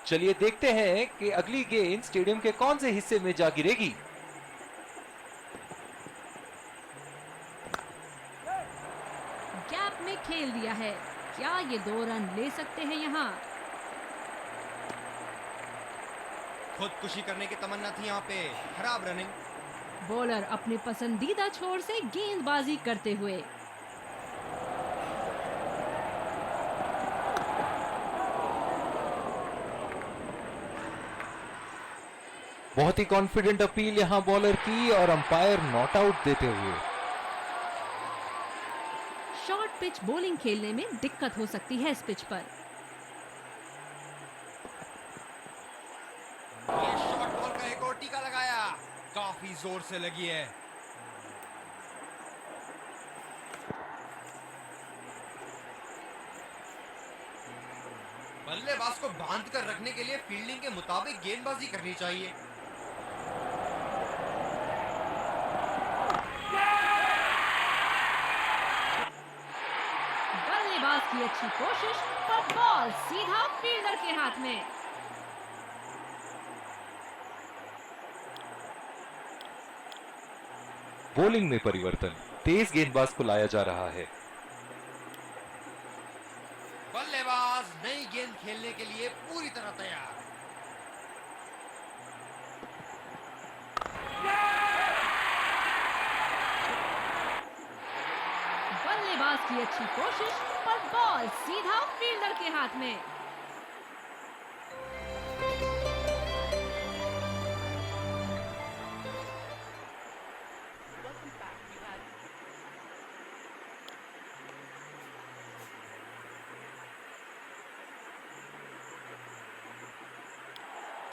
चलिए देखते हैं कि अगली गेंद स्टेडियम के कौन से हिस्से में जा गिरेगी। गैप में खेल दिया है, क्या ये 2 रन ले सकते हैं यहाँ? खुदकुशी करने की तमन्ना थी यहाँ पे, खराब रनिंग। बॉलर अपने पसंदीदा छोर से गेंदबाजी करते हुए। बहुत ही कॉन्फिडेंट अपील यहाँ बॉलर की और अंपायर नॉट आउट देते हुए। शॉर्ट पिच बॉलिंग खेलने में दिक्कत हो सकती है इस पिच पर। ये शॉर्ट बॉल का एक और टीका लगाया, काफी जोर से लगी है। बल्लेबाज को बांध कर रखने के लिए फील्डिंग के मुताबिक गेंदबाजी करनी चाहिए। बल्लेबाज की अच्छी कोशिश पर बॉल सीधा फील्डर के हाथ में। बॉलिंग में परिवर्तन, तेज गेंदबाज को लाया जा रहा है। बल्लेबाज नई गेंद खेलने के लिए पूरी तरह तैयार। बल्लेबाज की अच्छी कोशिश पर बॉल सीधा फील्डर के हाथ में।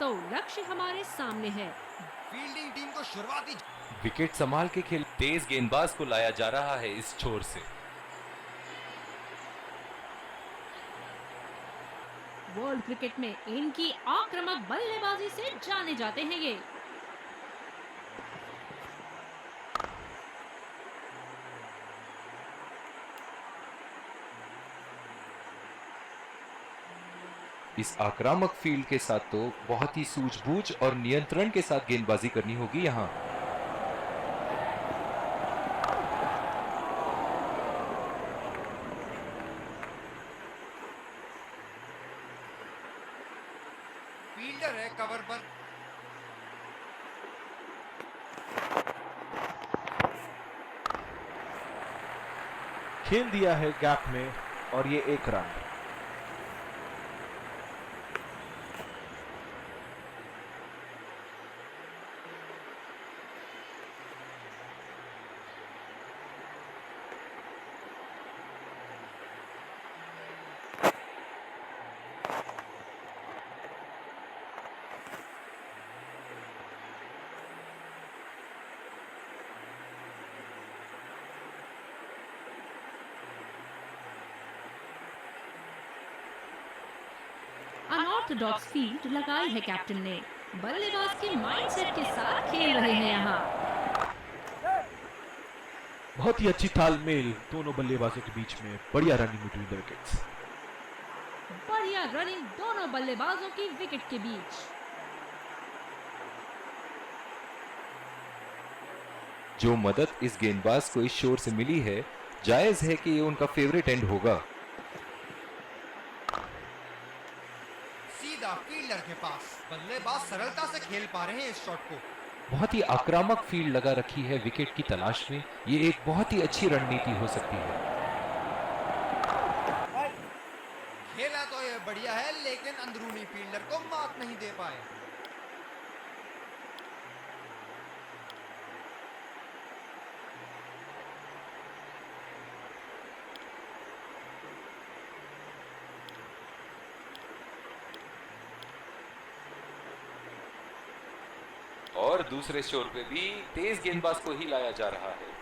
तो लक्ष्य हमारे सामने है, फील्डिंग टीम को शुरुआती विकेट संभाल के खेल, तेज गेंदबाज को लाया जा रहा है इस छोर से। वर्ल्ड क्रिकेट में इनकी आक्रामक बल्लेबाजी से जाने जाते हैं ये। इस आक्रामक फील्ड के साथ तो बहुत ही सूझबूझ और नियंत्रण के साथ गेंदबाजी करनी होगी यहाँ। फील्डर है कवर पर। खेल दिया है गैप में और ये 1 रन। अनऑर्थोडॉक्स फील्ड लगाई है कैप्टन ने। बल्लेबाज के माइंडसेट के साथ खेल रहे हैं यहाँ। बहुत ही अच्छी तालमेल दोनों बल्लेबाजों के बीच में। बढ़िया रनिंग बिटवीन द विकेट्स। बढ़िया रनिंग दोनों बल्लेबाजों की विकेट के बीच। जो मदद इस गेंदबाज को इस शोर से मिली है, जायज है कि ये उनका फेवरेट एंड होगा। सीधा फील्डर के पास। बल्लेबाज सरलता से खेल पा रहे हैं इस शॉट को। बहुत ही आक्रामक फील्ड लगा रखी है विकेट की तलाश में। ये एक बहुत ही अच्छी रणनीति हो सकती है। खेला तो ये बढ़िया है, लेकिन अंदरूनी फील्डर को मात नहीं दे पाए। और दूसरे शोर पे भी तेज गेंदबाज को ही लाया जा रहा है।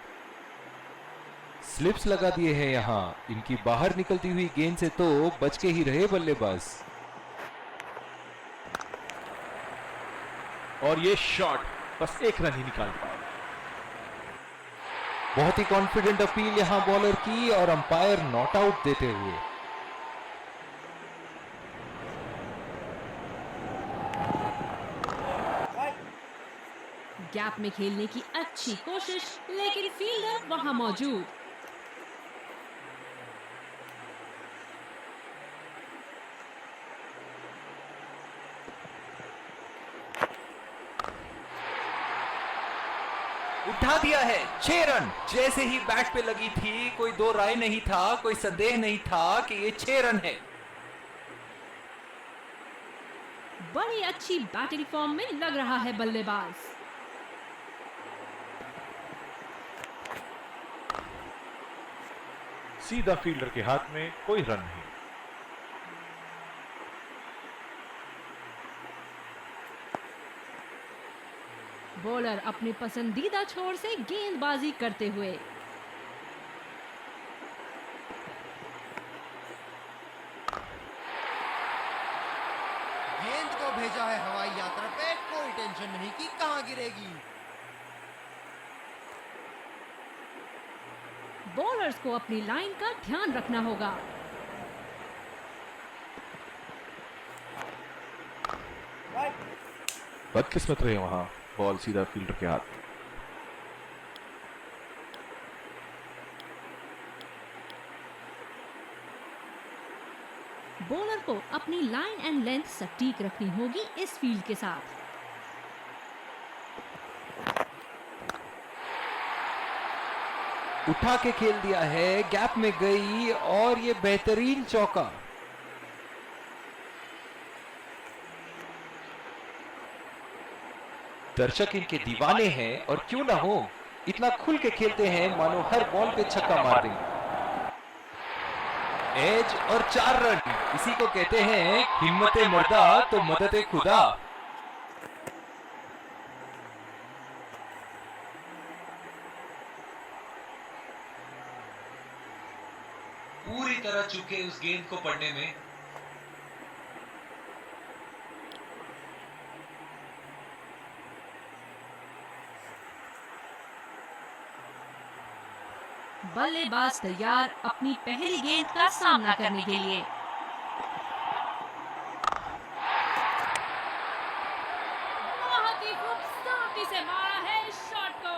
स्लिप्स लगा दिए हैं यहाँ। इनकी बाहर निकलती हुई गेंद से तो बच के ही रहे बल्लेबाज। और ये शॉट बस 1 रन ही निकाल पाए। बहुत ही कॉन्फिडेंट अपील यहाँ बॉलर की और अंपायर नॉट आउट देते हुए। गैप में खेलने की अच्छी कोशिश, लेकिन फील्डर वहां मौजूद। उठा दिया है 6 रन। जैसे ही बैट पे लगी थी, कोई दो राय नहीं था, कोई संदेह नहीं था कि ये 6 रन है। बड़ी अच्छी बैटिंग फॉर्म में लग रहा है बल्लेबाज। सीधा फील्डर के हाथ में, कोई रन नहीं। बॉलर अपने पसंदीदा छोर से गेंदबाजी करते हुए। गेंद को भेजा है हवाई यात्रा पे। कोई टेंशन नहीं कि कहां गिरेगी। बॉलर्स को अपनी लाइन का ध्यान रखना होगा। बदकिस्मत रहे वहां, बॉल सीधा फील्डर के हाथ। बॉलर को अपनी लाइन एंड लेंथ सटीक रखनी होगी इस फील्ड के साथ। उठा के खेल दिया है, गैप में गई और ये बेहतरीन चौका। दर्शक इनके दीवाने हैं और क्यों ना हो, इतना खुल के खेलते हैं मानो हर बॉल पे छक्का मार देंगे। एज और 4 रन, इसी को कहते हैं हिम्मते मर्दा तो मदद खुदा। पूरी तरह चूके उस गेंद को पढ़ने में। बल्लेबाज तैयार अपनी पहली गेंद का सामना करने के लिए। बहुत ही खूबसूरती से मारा है इस शॉट को।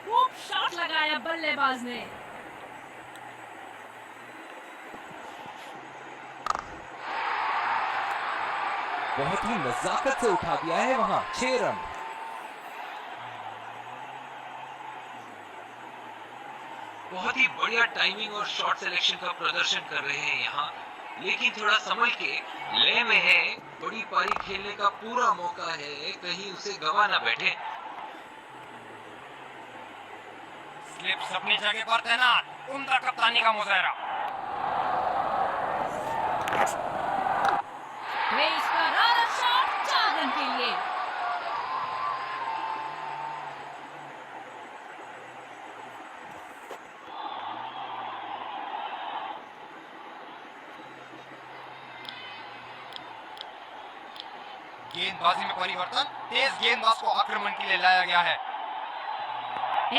खूब शॉट लगाया बल्लेबाज ने। बहुत ही नजाकत से उठा दिया है वहां, 6 रन। बहुत ही बढ़िया टाइमिंग और शॉट सिलेक्शन का प्रदर्शन कर रहे हैं यहाँ, लेकिन थोड़ा संभल के, लय में है, बड़ी पारी खेलने का पूरा मौका है, कहीं उसे गवा ना बैठे। स्लिप्स अपनी जगह पर तैनात, उम्दा कप्तानी का मुजाहरा। तेज करारा शॉट 4 रन के लिए। गेंदबाजी में परिवर्तन, तेज गेंदबाज को आक्रमण के लिए लाया गया है।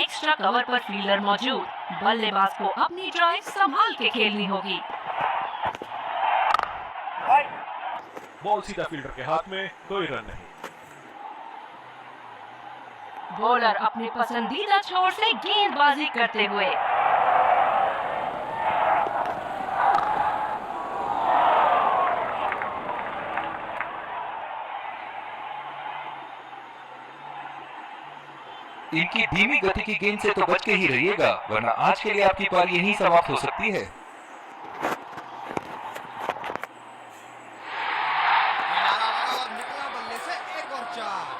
एक्स्ट्रा कवर पर फील्डर मौजूद, बल्लेबाज को अपनी ड्राइव संभाल के खेलनी होगी। बॉल सीधा फील्डर के हाथ में, कोई रन नहीं। बॉलर अपने पसंदीदा छोर से गेंदबाजी करते हुए। इनकी धीमी गति की गेंद से तो बच के ही रहिएगा, वरना आज के लिए आपकी पारी यहीं समाप्त हो सकती है। किनारा लगा और निकला बल्ले से 1 और 4।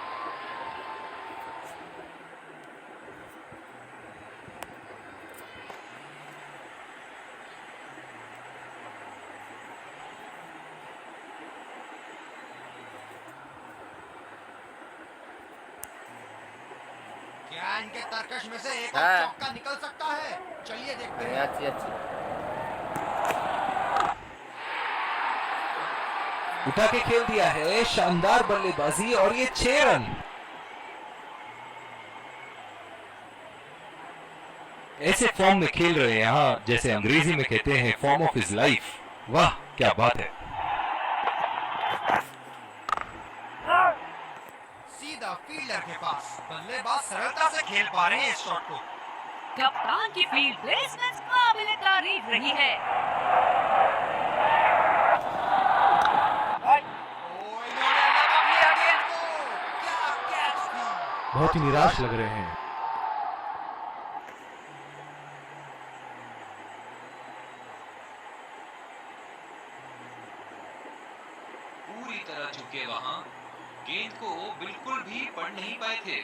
क्या इनके तरकश में से एक और हाँ। चौका निकल सकता है? चलिए देखते हैं। अच्छी अच्छी। उठा के खेल दिया है, शानदार बल्लेबाजी, और ये 6 रन। ऐसे फॉर्म में खेल रहे हैं यहाँ, जैसे अंग्रेजी में कहते हैं फॉर्म ऑफ हिज लाइफ। वाह क्या बात है। सीधा फील्डर के पास, बल्लेबाज सरलता से खेल पा रहे हैं इस शॉट को। कप्तान की फील्ड प्लेसमेंट काबिल तारीफ रही है। इन्होंने लगा लिया गेंद को। क्या कैच थी। बहुत ही निराश लग रहे हैं। पूरी तरह चुके वहां, गेंद को बिल्कुल भी पढ़ नहीं पाए थे।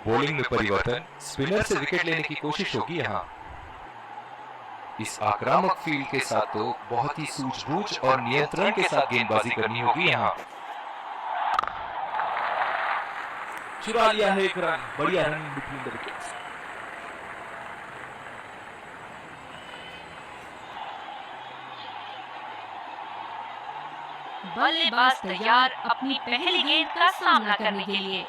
बॉलिंग में परिवर्तन, स्पिनर से विकेट लेने की कोशिश होगी यहाँ। इस आक्रामक फील्ड के साथ तो बहुत ही सूझबूझ और नियंत्रण के साथ गेंदबाजी करनी होगी यहाँ। चुरा लिया है 1 रन, बढ़िया रन बिटवीन द विकेट्स। बल्लेबाज तैयार अपनी पहली गेंद का सामना करने के लिए।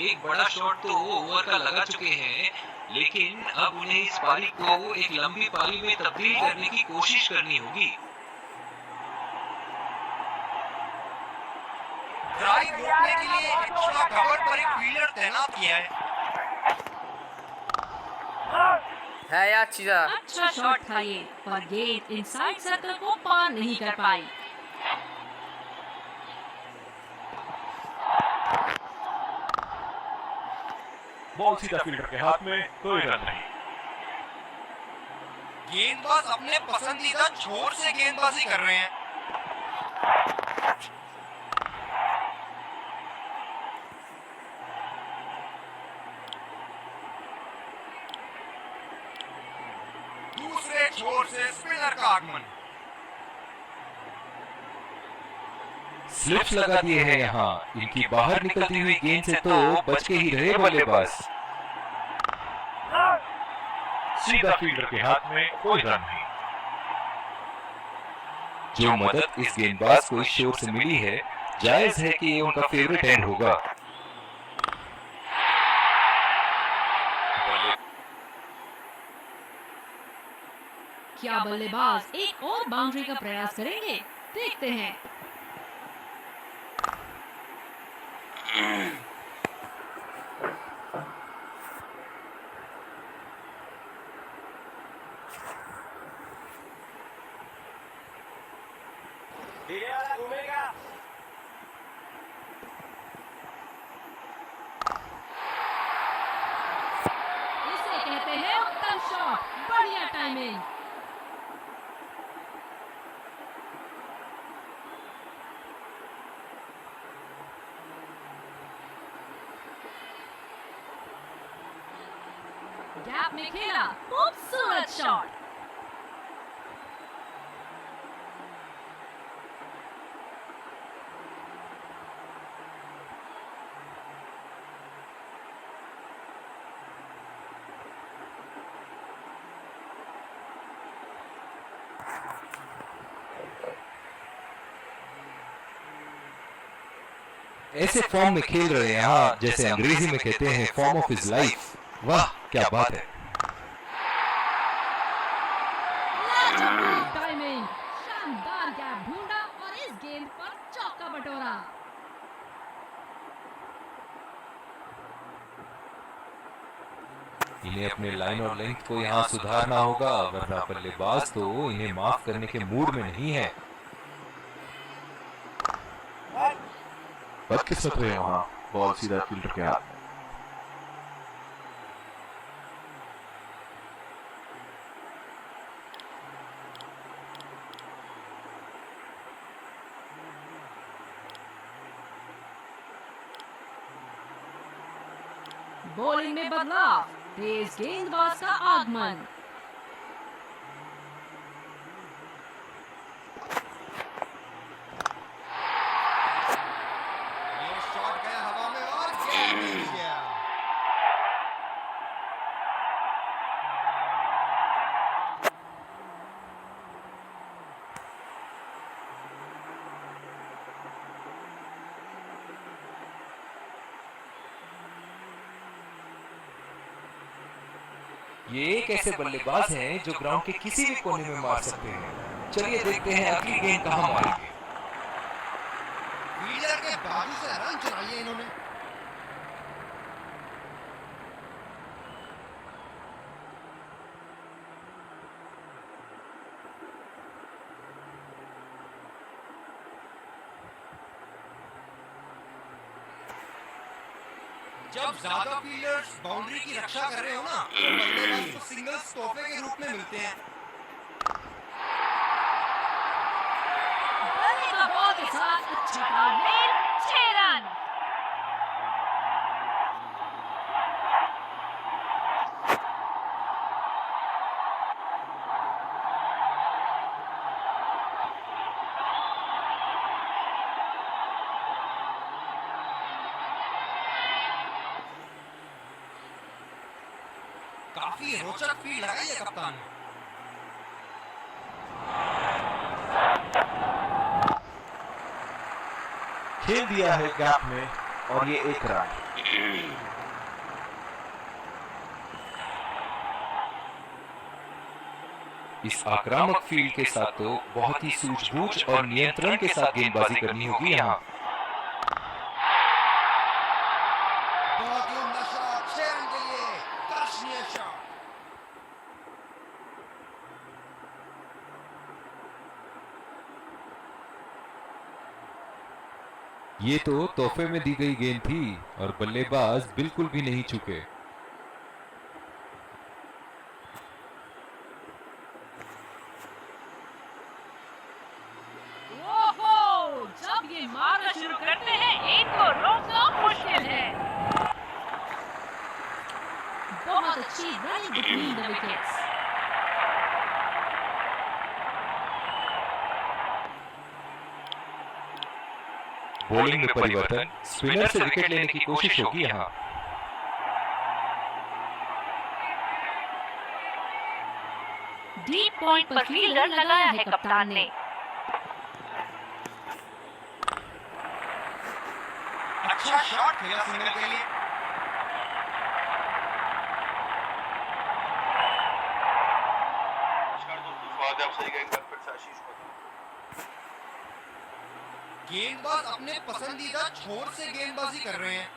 एक बड़ा शॉट तो ओवर का लगा चुके हैं, लेकिन अब उन्हें इस पारी को एक लंबी पारी में तब्दील करने की कोशिश करनी होगी। ड्राइव रोकने के लिए एक्स्ट्रा कवर पर एक फील्डर तैनात किया है। है यार चीजा। अच्छा शॉट था ये, पर गेंद इनसाइड सर्कल को पार नहीं कर पाई। बॉल सीधा फील्डर के हाथ में, कोई रन नहीं। गेंदबाज अपने पसंदीदा छोर से गेंदबाजी कर रहे हैं। दूसरे छोर से स्पिनर का आगमन। स्लिप्स लगा दिए हैं यहाँ। इनकी बाहर निकलती हुई गेंद से तो बच के ही रहे बल्लेबाज। सीधा फील्डर के हाथ में, कोई रन नहीं। जो मदद इस गेंदबाज को इस शोर से मिली है, जायज है कि ये उनका फेवरेट एंड होगा। क्या बल्लेबाज एक और बाउंड्री का प्रयास करेंगे? देखते हैं। इसे कहते हैं उत्तम शॉट, बढ़िया टाइमिंग। गैप में खेला, खूबसूरत शॉट। ऐसे फॉर्म में खेल रहे हैं यहाँ, जैसे अंग्रेजी में कहते हैं फॉर्म ऑफ हिज लाइफ। वाह क्या बात है। टाइमिंग, शानदार गैप ढूंढा और इस गेंद पर चौका बटोरा। इन्हें अपने लाइन और लेंथ को यहाँ सुधारना होगा, वरना बल्लेबाज तो इन्हें माफ करने के मूड में नहीं है। बदकिस्मत रहे वहां, बॉल सीधा फील्डर के हाथ में। बॉलिंग में बदलाव, तेज गेंदबाज का आगमन। ये शॉट गया हवा में और गेंद मिल गया। ये एक ऐसे बल्लेबाज हैं जो ग्राउंड के किसी भी कोने में मार सकते हैं। चलिए देखते हैं अगली गेंद कहां मारेंगे। फील्डर के बाजू से रन चुराइए इन्होंने। जब ज्यादा फील्डर्स बाउंड्री की रक्षा कर रहे हो ना, तो बल्लेबाज को सिंगल्स तोहफे के रूप में मिलते हैं। बल्ले का बॉल के साथ अच्छा तालमेल, 6 रन। काफी रोचक फील्ड लगाई है कप्तान ने। खेल दिया है गैप में और ये एक रन। इस आक्रामक फील्ड के साथ तो बहुत ही सूझबूझ और नियंत्रण के साथ गेंदबाजी करनी होगी यहाँ। बहुत ही उम्दा शॉट, 6 रन के लिए दर्शनीय शॉट। ये तो तोहफे में दी गई गेंद थी और बल्लेबाज बिल्कुल भी नहीं चूके। ओहो, जब ये मारना शुरू करते हैं इनको रोकना मुश्किल है। बहुत अच्छी running between the wickets. Bowling में परिवर्तन, स्पिनर से विकेट लेने की कोशिश होगी यहाँ। डीप पॉइंट पर फील्डर लगाया है कप्तान ने। अच्छा शॉट खेला सिंगल के लिए। गेंदबाज अपने पसंदीदा छोर से गेंदबाजी कर रहे हैं।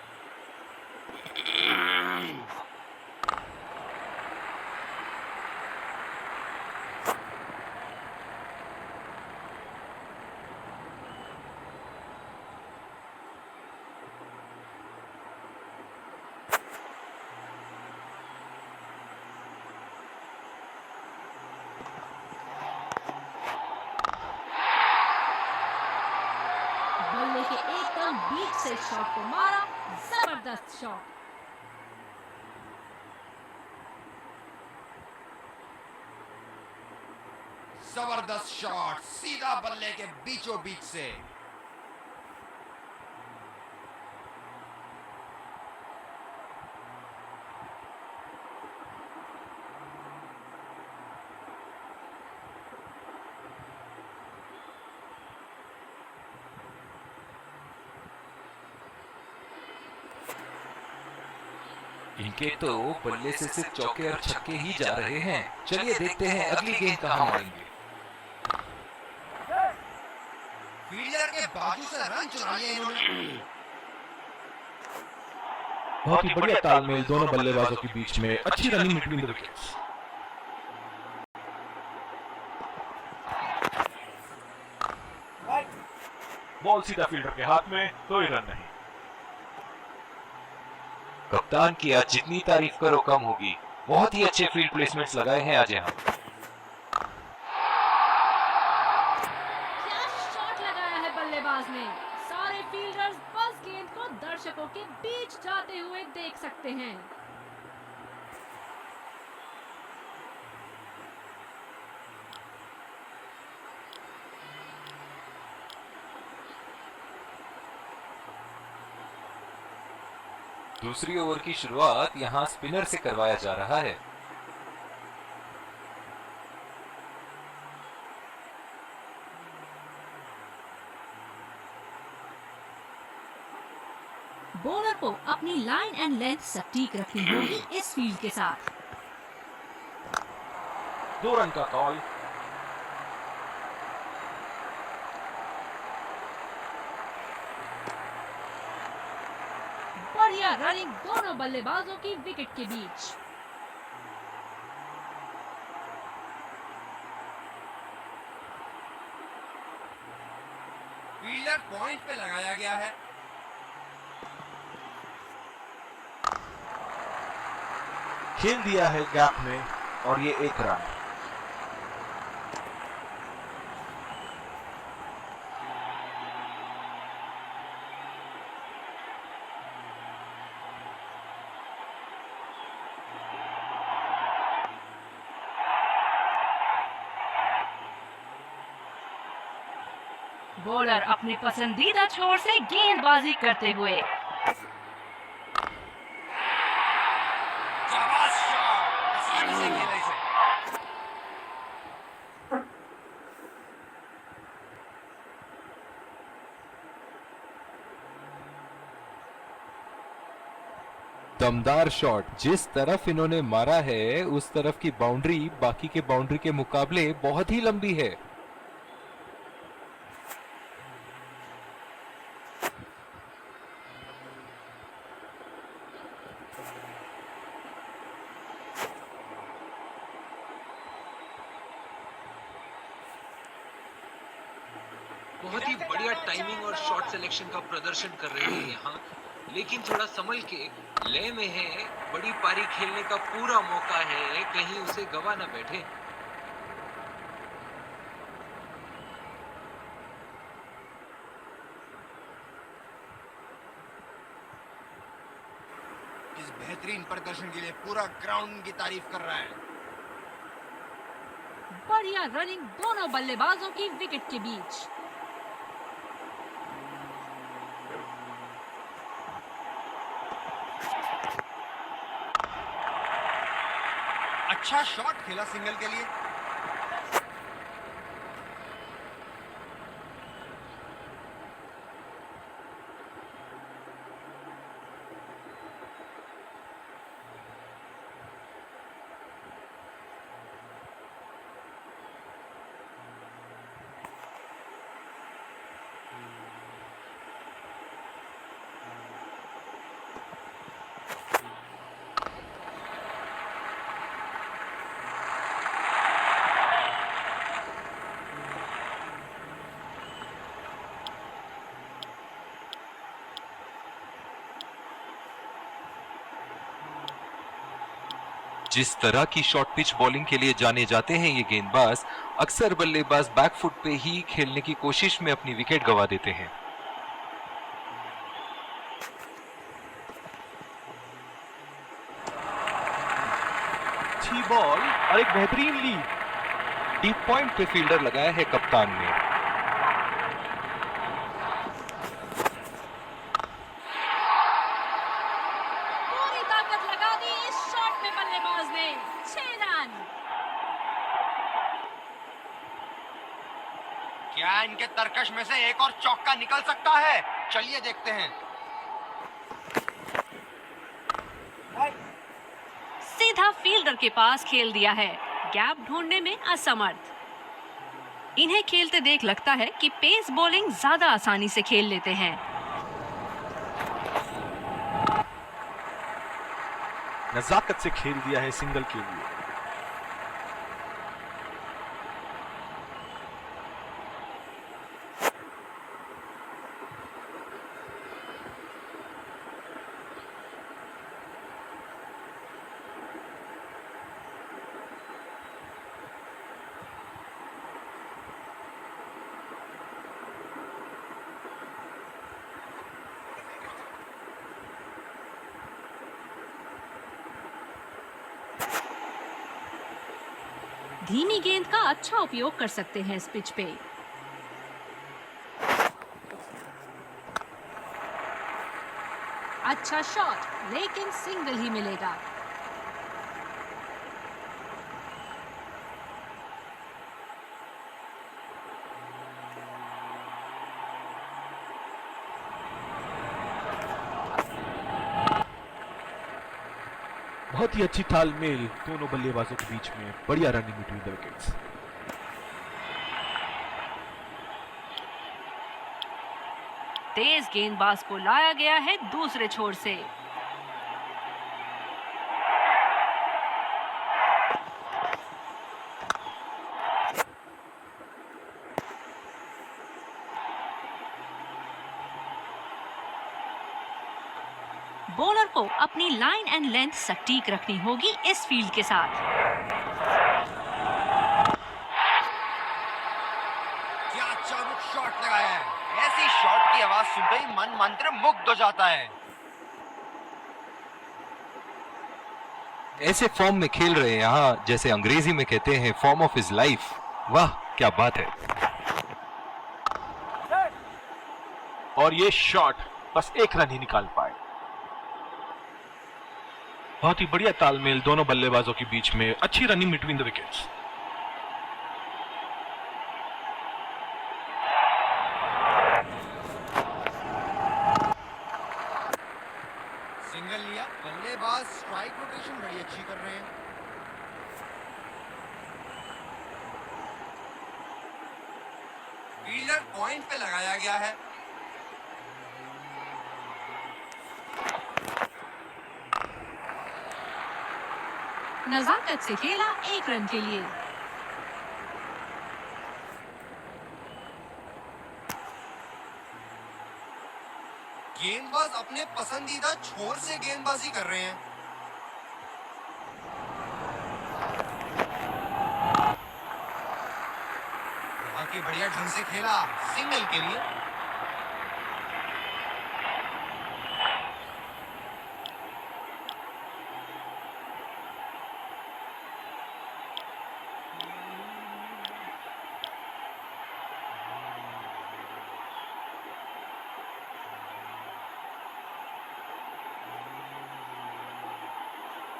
बल्ले के एकदम बीच से शॉट को मारा, जबरदस्त शॉट। जबरदस्त शॉट सीधा बल्ले के बीचों बीच से। इनके तो बल्ले से सिर्फ चौके और छक्के ही जा रहे हैं। चलिए देखते हैं अगली गेंद कहां मारेंगे। फील्डर के बाजू से रन चुरा लिए इन्होंने। बहुत ही बढ़िया तालमेल दोनों बल्लेबाजों के बीच में, अच्छी running between the wickets. Ball सीधा फील्डर के हाथ में, कोई रन नहीं। कप्तान की आज जितनी तारीफ करो कम होगी। बहुत ही अच्छे फील्ड प्लेसमेंट्स लगाए हैं आज यहाँ। क्या शॉट लगाया है बल्लेबाज ने। सारे फील्डर्स बस गेंद को दर्शकों के बीच जाते हुए देख सकते हैं। दूसरी ओवर की शुरुआत यहाँ स्पिनर से करवाया जा रहा है। बॉलर को अपनी लाइन एंड लेंथ सटीक रखनी होगी इस फील्ड के साथ। 2 रन का कॉल। बढ़िया रनिंग दोनों बल्लेबाजों की विकेट के बीच। फील्डर पॉइंट पे लगाया गया है। खेल दिया है गैप में और ये 1 रन। बॉलर अपने पसंदीदा छोर से गेंदबाजी करते हुए। शाबाश शॉट, आसानी से खेला इसे। दमदार शॉट। जिस तरफ इन्होंने मारा है उस तरफ की बाउंड्री बाकी के बाउंड्री के मुकाबले बहुत ही लंबी है। बहुत ही बढ़िया टाइमिंग और शॉट सिलेक्शन का प्रदर्शन कर रहे हैं यहाँ, लेकिन थोड़ा संभल के लय में है। बड़ी पारी खेलने का पूरा मौका है, कहीं उसे गवा ना बैठे। इस बेहतरीन प्रदर्शन के लिए पूरा ग्राउंड उनकी तारीफ कर रहा है। बढ़िया रनिंग दोनों बल्लेबाजों की विकेट के बीच। अच्छा शॉट खेला सिंगल के लिए। जिस तरह की शॉर्ट पिच बॉलिंग के लिए जाने जाते हैं ये गेंदबाज, अक्सर बल्लेबाज बैकफुट पे ही खेलने की कोशिश में अपनी विकेट गंवा देते हैं। अच्छी बॉल और एक बेहतरीन लीड। डीप पॉइंट पे फील्डर लगाया है कप्तान ने। पूरी ताकत लगा दी इस शॉट में बल्लेबाज ने। 6 रन। क्या इनके तरकश में से एक और चौका निकल सकता है? चलिए देखते हैं। सीधा फील्डर के पास खेल दिया है, गैप ढूंढने में असमर्थ। इन्हें खेलते देख लगता है कि पेस बॉलिंग ज्यादा आसानी से खेल लेते हैं। नजाकत से खेल दिया है सिंगल के लिए। धीमी गेंद का अच्छा उपयोग कर सकते हैं इस पिच पे। अच्छा शॉट, लेकिन सिंगल ही मिलेगा। बहुत ही अच्छी तालमेल दोनों बल्लेबाजों के बीच में। बढ़िया रनिंग बिटवीन द विकेट्स। तेज गेंदबाज को लाया गया है दूसरे छोर से। बॉलर को अपनी लाइन एंड लेंथ सटीक रखनी होगी इस फील्ड के साथ। क्या चाबुक शॉट लगाया है। ऐसी शॉट की आवाज सुनते ही मन मंत्र मुग्ध हो जाता है। ऐसे फॉर्म में खेल रहे हैं यहाँ, जैसे अंग्रेजी में कहते हैं फॉर्म ऑफ हिज लाइफ। वाह क्या बात है। और ये शॉट बस एक रन ही निकाल पाए। बहुत ही बढ़िया तालमेल दोनों बल्लेबाजों के बीच में। अच्छी running between the wickets. Single लिया। बल्लेबाज स्ट्राइक रोटेशन बड़ी अच्छी कर रहे हैं। फील्डर पॉइंट पे लगाया गया है। नजाकत से खेला 1 रन के लिए। गेंदबाज अपने पसंदीदा छोर से गेंदबाजी कर रहे हैं। बहुत ही बढ़िया ढंग से खेला, सिंगल के लिए।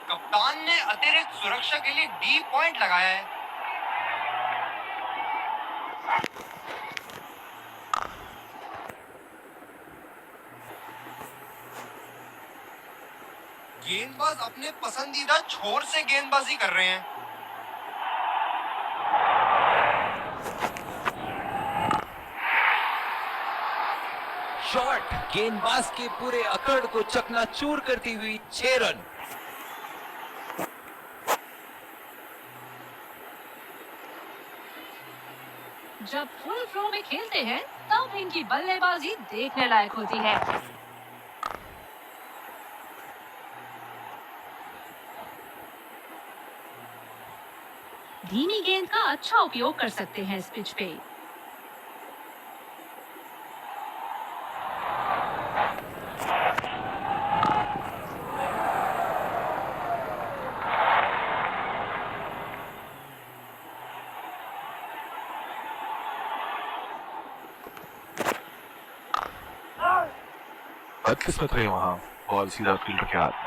कप्तान ने अतिरिक्त सुरक्षा के लिए डी पॉइंट लगाया है। गेंदबाज अपने पसंदीदा छोर से गेंदबाजी कर रहे हैं। शॉट गेंदबाज के पूरे अकड़ को चकनाचूर करती हुई 6 रन। जब फुल फ्लो में खेलते हैं तब इनकी बल्लेबाजी देखने लायक होती है। धीमी गेंद का अच्छा उपयोग कर सकते हैं इस पिच पे। बदकिस्मत रहे वहां, बॉल सीधा फील्डर के हाथ में।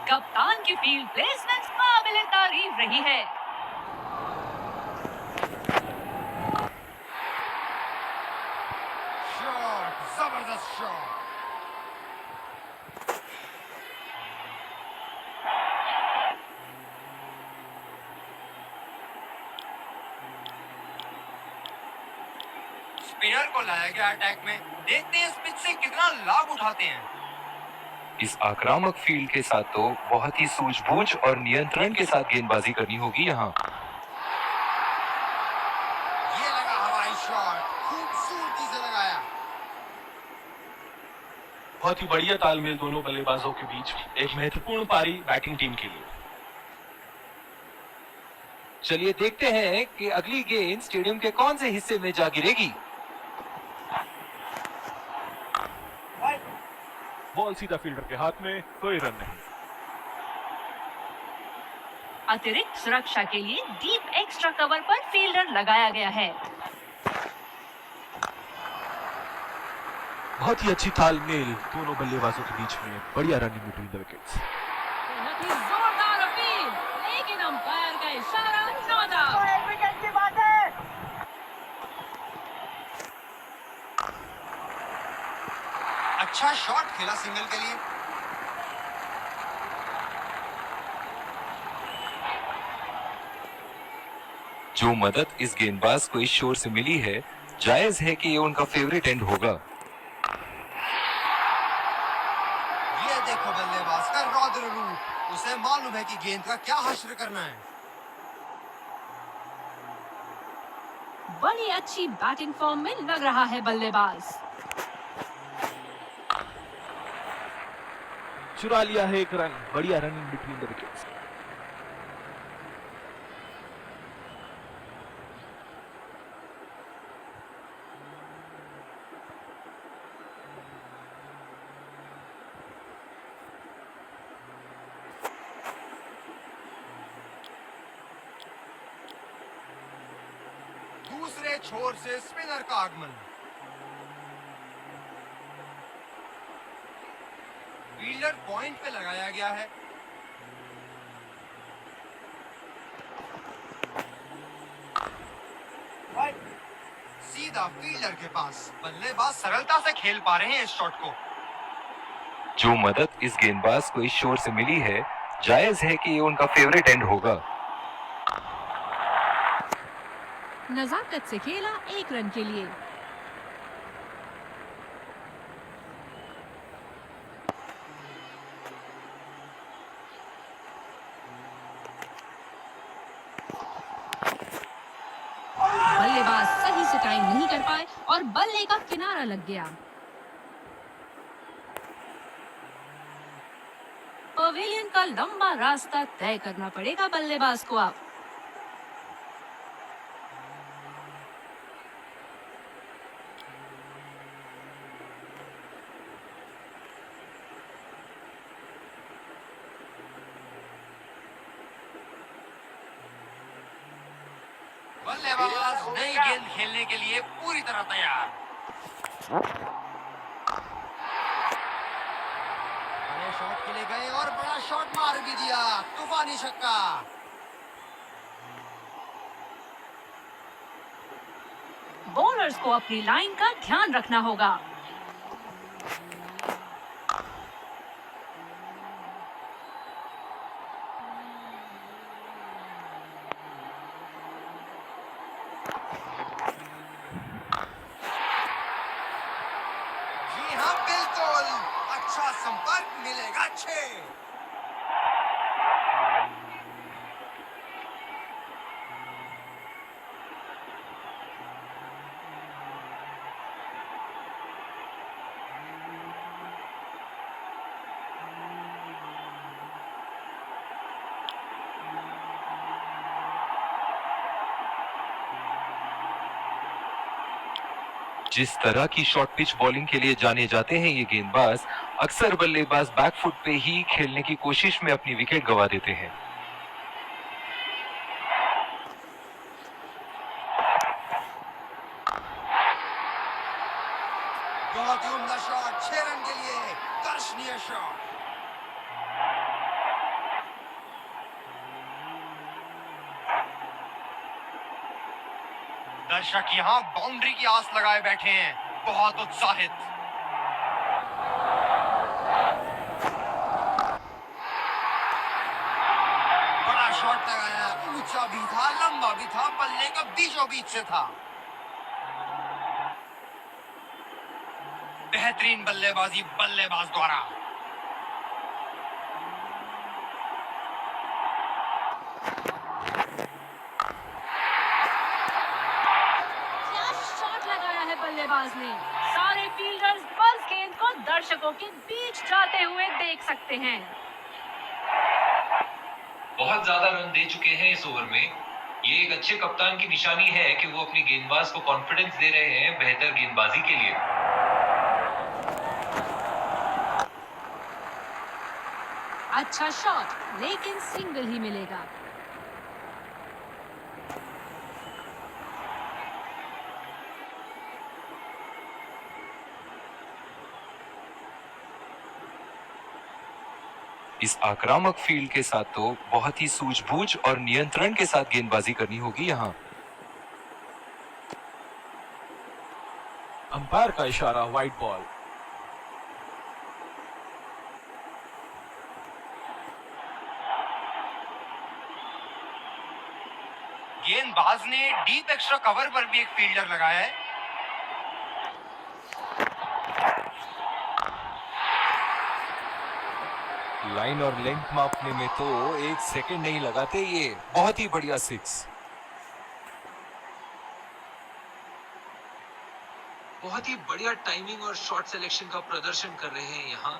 कप्तान की फील्ड प्लेसमेंट काबिल तारीफ रही है। शॉट, जबरदस्त शॉट। स्पिनर को लाया गया अटैक में। देखते हैं इस पिच से कितना लाभ उठाते हैं। इस आक्रामक फील्ड के साथ तो बहुत ही सूझबूझ और नियंत्रण के साथ गेंदबाजी करनी होगी यहाँ। ये लगा हवाई शॉट, खूबसूरती से लगाया। बहुत ही बढ़िया तालमेल दोनों बल्लेबाजों के बीच, एक महत्वपूर्ण पारी बैटिंग टीम के लिए। चलिए देखते हैं कि अगली गेंद स्टेडियम के कौन से हिस्से में जा गिरेगी। बॉल सीधा फील्डर के हाथ में, कोई रन नहीं। अतिरिक्त सुरक्षा के लिए डीप एक्स्ट्रा कवर पर फील्डर लगाया गया है। बहुत ही अच्छी तालमेल दोनों बल्लेबाजों के बीच में, बढ़िया रनिंग बिटवीन द विकेट्स। बहुत ही जोरदार अपील, लेकिन अंपायर का इशारा नॉट आउट। अच्छा शॉट खेला सिंगल के लिए। जो मदद इस गेंदबाज को इस शोर से मिली है, जायज है कि ये उनका फेवरेट एंड होगा। ये देखो बल्लेबाज का रौद्र रूप, उसे मालूम है कि गेंद का क्या हश्र करना है। बड़ी अच्छी बैटिंग फॉर्म में लग रहा है बल्लेबाज। चुरा लिया है एक रन, बढ़िया रनिंग बिटवीन द विकेट्स। दूसरे छोर से स्पिनर का आगमन। फील्डर पॉइंट पे लगाया गया है। सीधा फील्डर के पास। बल्लेबाज सरलता से खेल पा रहे हैं इस शॉट को। जो मदद इस गेंदबाज को इस शोर से मिली है, जायज है कि ये उनका फेवरेट एंड होगा। नजाकत से खेला, एक रन के लिए। बल्लेबाज सही से टाइम नहीं कर पाए और बल्ले का किनारा लग गया। लंबा रास्ता तय करना पड़ेगा बल्लेबाज को अब। बल्लेबाज नई गेंद खेलने के लिए पूरी तरह तैयार। बड़े शॉट के लिए गए और बड़ा शॉट मार भी दिया, तूफानी छक्का। बॉलर्स को अपनी लाइन का ध्यान रखना होगा। जी हाँ बिल्कुल, अच्छा संपर्क मिलेगा 6। जिस तरह की शॉर्ट पिच बॉलिंग के लिए जाने जाते हैं ये गेंदबाज, अक्सर बल्लेबाज बैकफुट पे ही खेलने की कोशिश में अपनी विकेट गंवा देते हैं। बहुत ही उम्दा शॉट, 6 रन के लिए दर्शनीय शॉट। दर्शक यहाँ बाउंड्री की आस लगाए बैठे हैं, बहुत उत्साहित। बड़ा शॉट लगाया, ऊंचा भी था, लंबा भी था, बल्ले का बीचों बीच से था। बेहतरीन बल्लेबाजी बल्लेबाज द्वारा। क्या शॉट लगाया है बल्लेबाज ने। सारे फील्डर्स बस गेंद को दर्शकों के बीच जाते हुए देख सकते हैं। बहुत ज्यादा रन दे चुके हैं इस ओवर में। ये एक अच्छे कप्तान की निशानी है कि वो अपनी गेंदबाज को कॉन्फिडेंस दे रहे हैं बेहतर गेंदबाजी के लिए। अच्छा शॉट, लेकिन सिंगल ही मिलेगा। इस आक्रामक फील्ड के साथ तो बहुत ही सूझबूझ और नियंत्रण के साथ गेंदबाजी करनी होगी यहाँ। अंपायर का इशारा, वाइड बॉल। गेंदबाज ने डीप एक्स्ट्रा कवर पर भी एक फील्डर लगाया है। लाइन और लेंथ मापने में तो 1 सेकंड नहीं लगाते ये। बहुत ही बढ़िया 6। बहुत ही बढ़िया टाइमिंग और शॉट सिलेक्शन का प्रदर्शन कर रहे हैं यहाँ,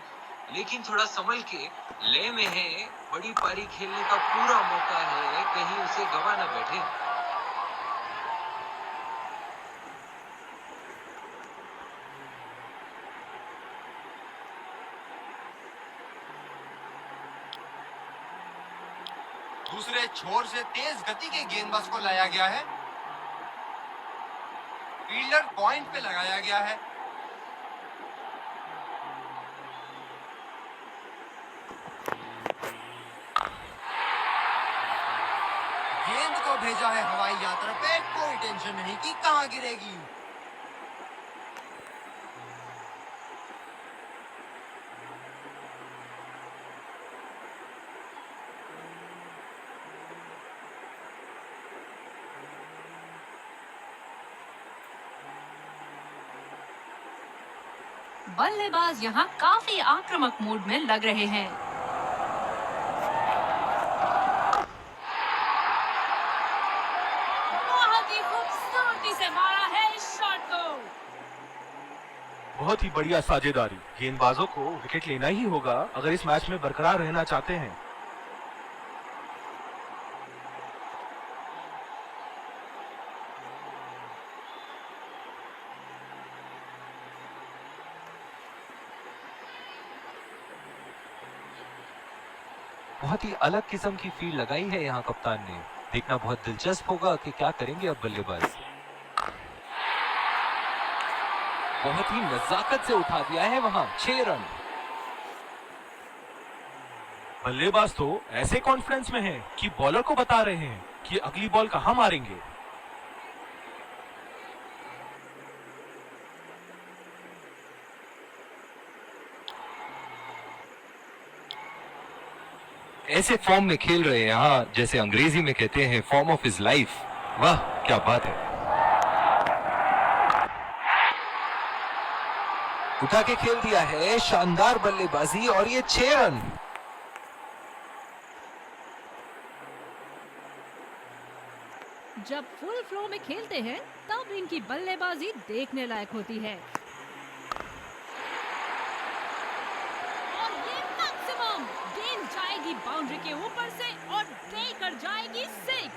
लेकिन थोड़ा संभल के। ले में है, बड़ी पारी खेलने का पूरा मौका है, कहीं उसे गवा न बैठे। दूसरे छोर से तेज गति के गेंदबाज को लाया गया है। फील्डर पॉइंट पे लगाया गया है। गेंद को भेजा है हवाई यात्रा पे, कोई टेंशन नहीं कि कहां गिरेगी। बल्लेबाज यहाँ काफी आक्रामक मूड में लग रहे हैं। बहुत ही खूबसूरती से मारा है इस शॉट को। बहुत ही बढ़िया साझेदारी। गेंदबाजों को विकेट लेना ही होगा अगर इस मैच में बरकरार रहना चाहते हैं। बहुत ही अलग किस्म की फील्ड लगाई है यहाँ कप्तान ने। देखना बहुत दिलचस्प होगा कि क्या करेंगे अब बल्लेबाज। बहुत ही नजाकत से उठा दिया है वहां 6 रन। बल्लेबाज तो ऐसे कॉन्फिडेंस में है कि बॉलर को बता रहे हैं कि अगली बॉल कहां मारेंगे। ऐसे फॉर्म में खेल रहे हैं यहाँ, जैसे अंग्रेजी में कहते हैं फॉर्म ऑफ हिज लाइफ। वाह क्या बात है। उठा के खेल दिया है, शानदार बल्लेबाजी और ये 6 रन। जब फुल फ्लो में खेलते हैं तब इनकी बल्लेबाजी देखने लायक होती है। और ये मैक्सिमम गेंद जाएगी बाउंड्री के ऊपर से और देकर जाएगी 6।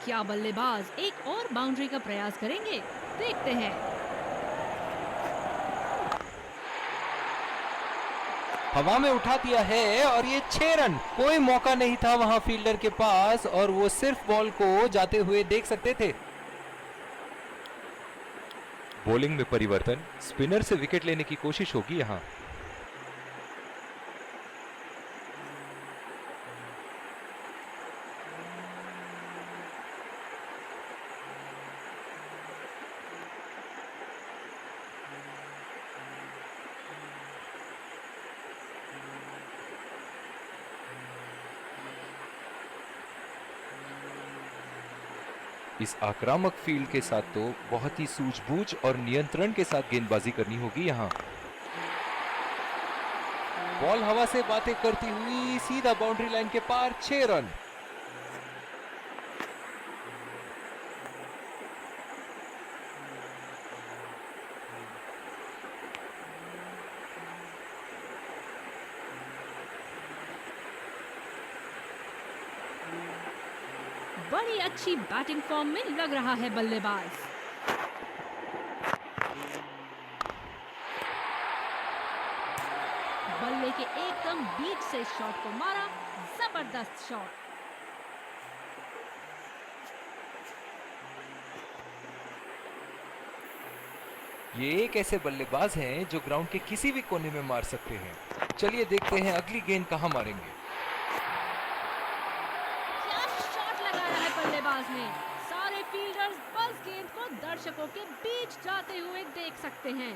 क्या बल्लेबाज एक और बाउंड्री का प्रयास करेंगे? देखते हैं। हवा में उठा दिया है और ये 6 रन। कोई मौका नहीं था वहां फील्डर के पास और वो सिर्फ बॉल को जाते हुए देख सकते थे। बॉलिंग में परिवर्तन, स्पिनर से विकेट लेने की कोशिश होगी यहाँ। इस आक्रामक फील्ड के साथ तो बहुत ही सूझबूझ और नियंत्रण के साथ गेंदबाजी करनी होगी यहाँ। बॉल हवा से बातें करती हुई सीधा बाउंड्री लाइन के पार 6 रन। बड़ी अच्छी बैटिंग फॉर्म में लग रहा है बल्लेबाज। बल्ले के एकदम बीच से शॉट को मारा, जबरदस्त शॉट। ये एक ऐसे बल्लेबाज हैं जो ग्राउंड के किसी भी कोने में मार सकते हैं। चलिए देखते हैं अगली गेंद कहां मारेंगे। क्या शॉट लगाया है बल्लेबाज ने। सारे फील्डर्स बस गेंद को दर्शकों के बीच जाते हुए देख सकते हैं।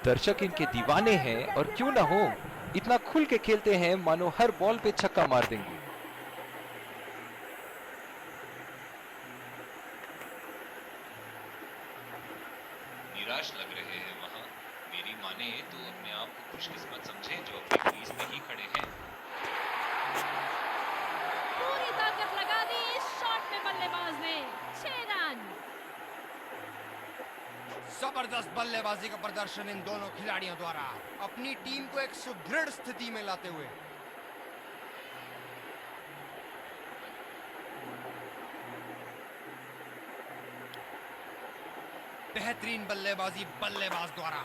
दर्शक इनके दीवाने हैं और क्यों ना हो, इतना खुल के खेलते हैं मानो हर बॉल पे छक्का मार देंगे। निराश लग रहे हैं वहां। मेरी माने तो अपने आप को खुशकिस्मत समझें जो अपनी क्रीज में ही खड़े हैं। पूरी ताकत लगा दी इस शॉट में बल्लेबाज ने। 6 रन। जबरदस्त बल्लेबाजी का प्रदर्शन इन दोनों खिलाड़ियों द्वारा अपनी टीम को एक सुदृढ़ स्थिति में लाते हुए। बेहतरीन बल्लेबाजी बल्लेबाज द्वारा।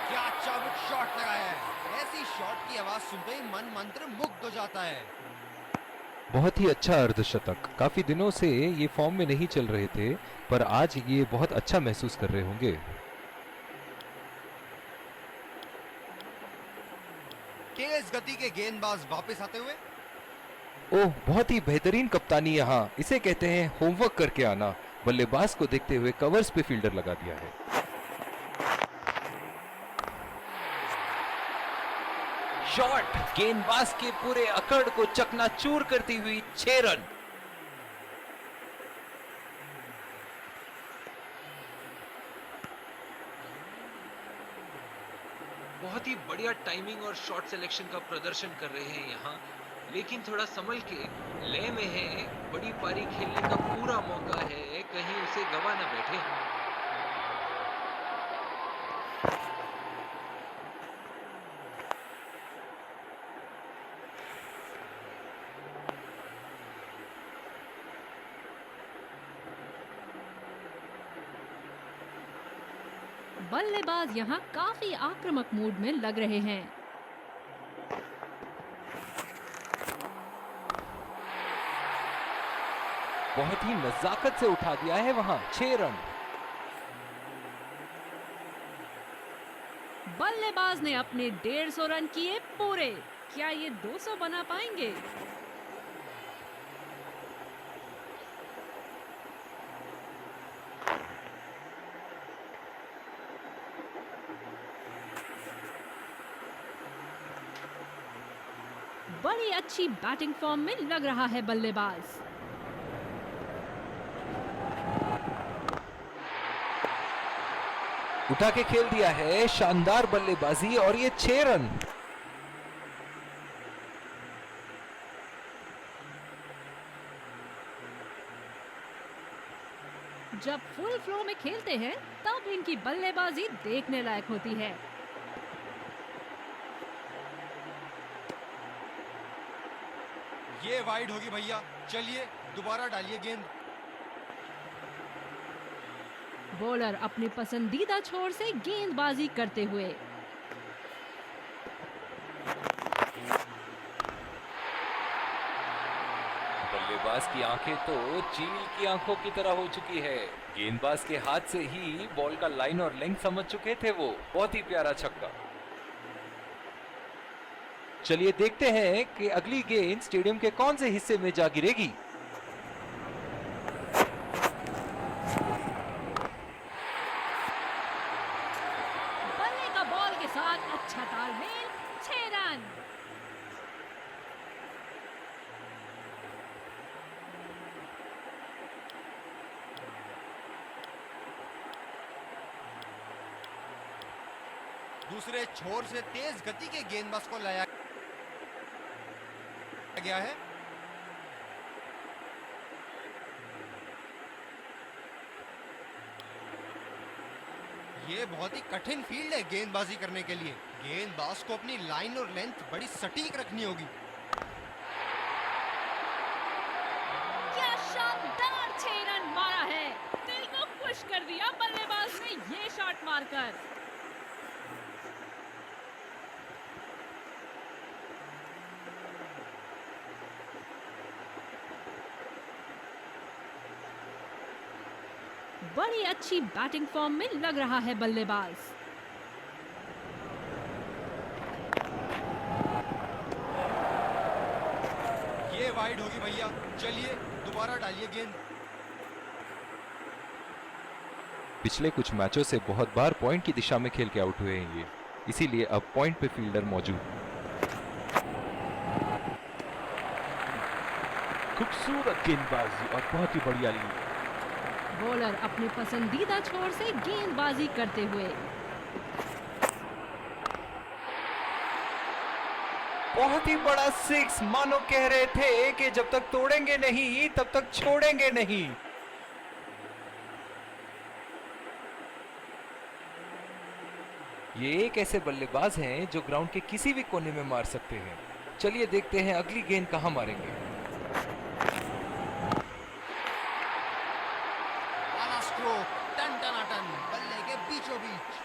क्या चाबुक शॉट लगाया है। ऐसी शॉट की आवाज सुनते ही मन मंत्र मुग्ध हो जाता है। बहुत ही अच्छा अर्धशतक। काफी दिनों से ये फॉर्म में नहीं चल रहे थे, पर आज ये बहुत अच्छा महसूस कर रहे होंगे। तेज गति के गेंदबाज वापस आते हुए। ओह, बहुत ही बेहतरीन कप्तानी यहाँ। इसे कहते हैं होमवर्क करके आना। बल्लेबाज को देखते हुए कवर्स पे फील्डर लगा दिया है। शॉट गेंदबाज के पूरे अकड़ को चकनाचूर करती हुई 6 रन। बहुत ही बढ़िया टाइमिंग और शॉट सिलेक्शन का प्रदर्शन कर रहे हैं यहाँ, लेकिन थोड़ा संभल के। लय में है, बड़ी पारी खेलने का पूरा मौका है, कहीं उसे गवा न बैठे। बल्लेबाज यहाँ काफी आक्रामक मूड में लग रहे हैं। बहुत ही नजाकत से उठा दिया है वहां। 6 रन। बल्लेबाज ने अपने 150 रन किए पूरे। क्या ये 200 बना पाएंगे? बड़ी अच्छी बैटिंग फॉर्म में लग रहा है बल्लेबाज। उठा के खेल दिया है, शानदार बल्लेबाजी, और ये 6 रन। जब फुल फ्लो में खेलते हैं तब इनकी बल्लेबाजी देखने लायक होती है। ये वाइड होगी भैया, चलिए दोबारा डालिए गेंद। बॉलर अपनी पसंदीदा छोर से गेंदबाजी करते हुए। बल्लेबाज की आंखें तो चील की आंखों की तरह हो चुकी है। गेंदबाज के हाथ से ही बॉल का लाइन और लेंथ समझ चुके थे वो। बहुत ही प्यारा छक्का। चलिए देखते हैं कि अगली गेंद स्टेडियम के कौन से हिस्से में जा गिरेगी। बल्ले का बॉल के साथ अच्छा तालमेल। 6 रन। दूसरे छोर से तेज गति के गेंदबाज को लाया गया है। ये बहुत ही कठिन फील्ड है गेंदबाजी करने के लिए। गेंदबाज को अपनी लाइन और लेंथ बड़ी सटीक रखनी होगी। क्या शानदार 6 रन मारा है। दिल को खुश कर दिया बल्लेबाज ने ये शॉट मारकर। बड़ी अच्छी बैटिंग फॉर्म में लग रहा है बल्लेबाज। ये वाइड होगी भैया, चलिए दोबारा डालिए गेंद। पिछले कुछ मैचों से बहुत बार पॉइंट की दिशा में खेल के आउट हुए हैं ये, इसीलिए अब पॉइंट पे फील्डर मौजूद। खूबसूरत गेंदबाजी और बहुत ही बढ़िया लीड। बॉलर अपनी पसंदीदा छोर से गेंदबाजी करते हुए। बहुत ही बड़ा 6। मानो कह रहे थे कि जब तक तोड़ेंगे नहीं तब तक छोड़ेंगे नहीं। ये एक ऐसे बल्लेबाज हैं जो ग्राउंड के किसी भी कोने में मार सकते हैं। चलिए देखते हैं अगली गेंद कहां मारेंगे। टन टनाटन बल्ले के बीचों बीच।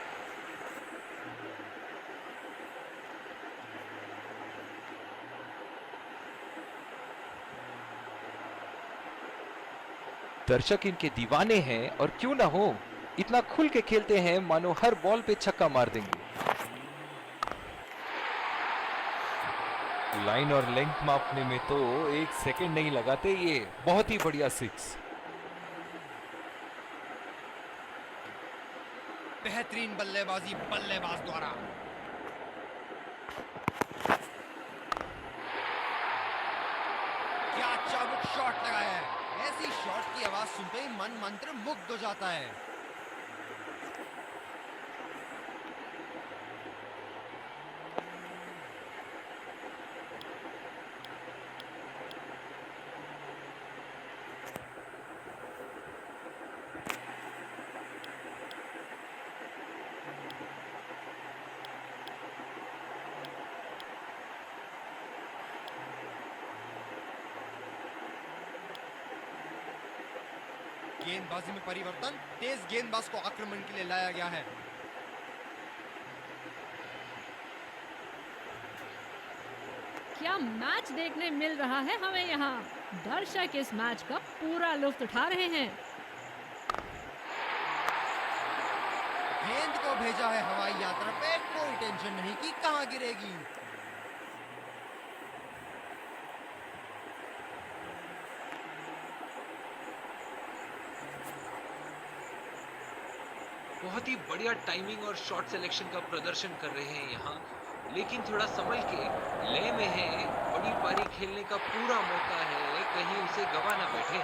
दर्शक इनके दीवाने हैं, और क्यों ना हो, इतना खुल के खेलते हैं मानो हर बॉल पे छक्का मार देंगे। लाइन और लेंथ मापने में तो 1 सेकंड नहीं लगाते ये। बहुत ही बढ़िया 6। बेहतरीन बल्लेबाजी बल्लेबाज द्वारा। क्या चाबुक शॉट लगाया है। ऐसी शॉट की आवाज सुनते ही मन मंत्र मुग्ध हो जाता है। गेंदबाजी में परिवर्तन। तेज गेंदबाज को आक्रमण के लिए लाया गया है। क्या मैच देखने मिल रहा है हमें यहाँ। दर्शक इस मैच का पूरा लुत्फ उठा रहे हैं। गेंद को भेजा है हवाई यात्रा पे, कोई टेंशन नहीं कि कहाँ गिरेगी। बहुत ही बढ़िया टाइमिंग और शॉट सिलेक्शन का प्रदर्शन कर रहे हैं यहाँ, लेकिन थोड़ा संभल के, लय में है, बड़ी पारी खेलने का पूरा मौका है, कहीं उसे गवा ना बैठे।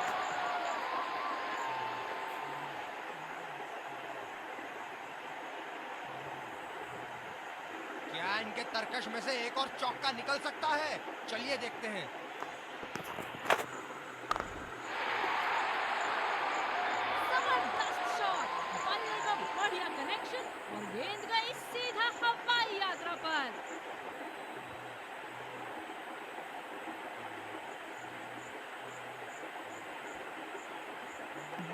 क्या इनके तरकश में से एक और चौका निकल सकता है? चलिए देखते हैं। जबरदस्त शॉट, बल्ले का बढ़िया कनेक्शन और गेंद गई सीधा हवाई यात्रा पर।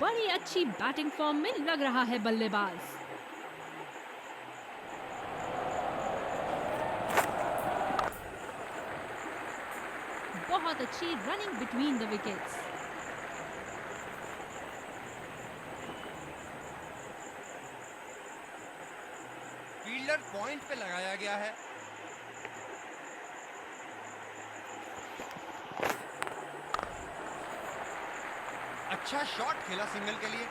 बड़ी अच्छी बैटिंग फॉर्म में लग रहा है बल्लेबाज। बहुत अच्छी running between the wickets. Fielder point पे लगाया गया है। अच्छा शॉट खेला सिंगल के लिए।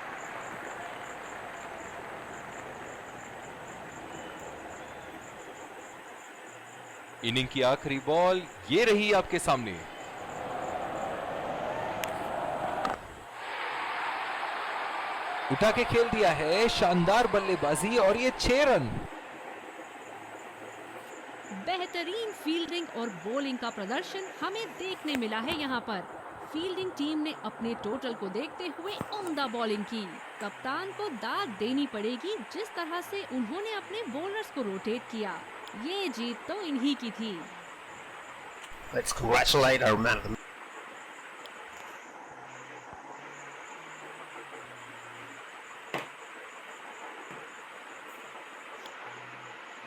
इनिंग की आखिरी बॉल ये रही आपके सामने। उठा के खेल दिया है, शानदार बल्लेबाजी और ये 6 रन। बेहतरीन फील्डिंग और बॉलिंग का प्रदर्शन हमें देखने मिला है यहाँ पर। फील्डिंग टीम ने अपने टोटल को देखते हुए उम्दा बॉलिंग की। कप्तान को दाद देनी पड़ेगी जिस तरह से उन्होंने अपने बॉलर्स को रोटेट किया। ये जीत तो इन्हीं की थी। Let's congratulate our man of the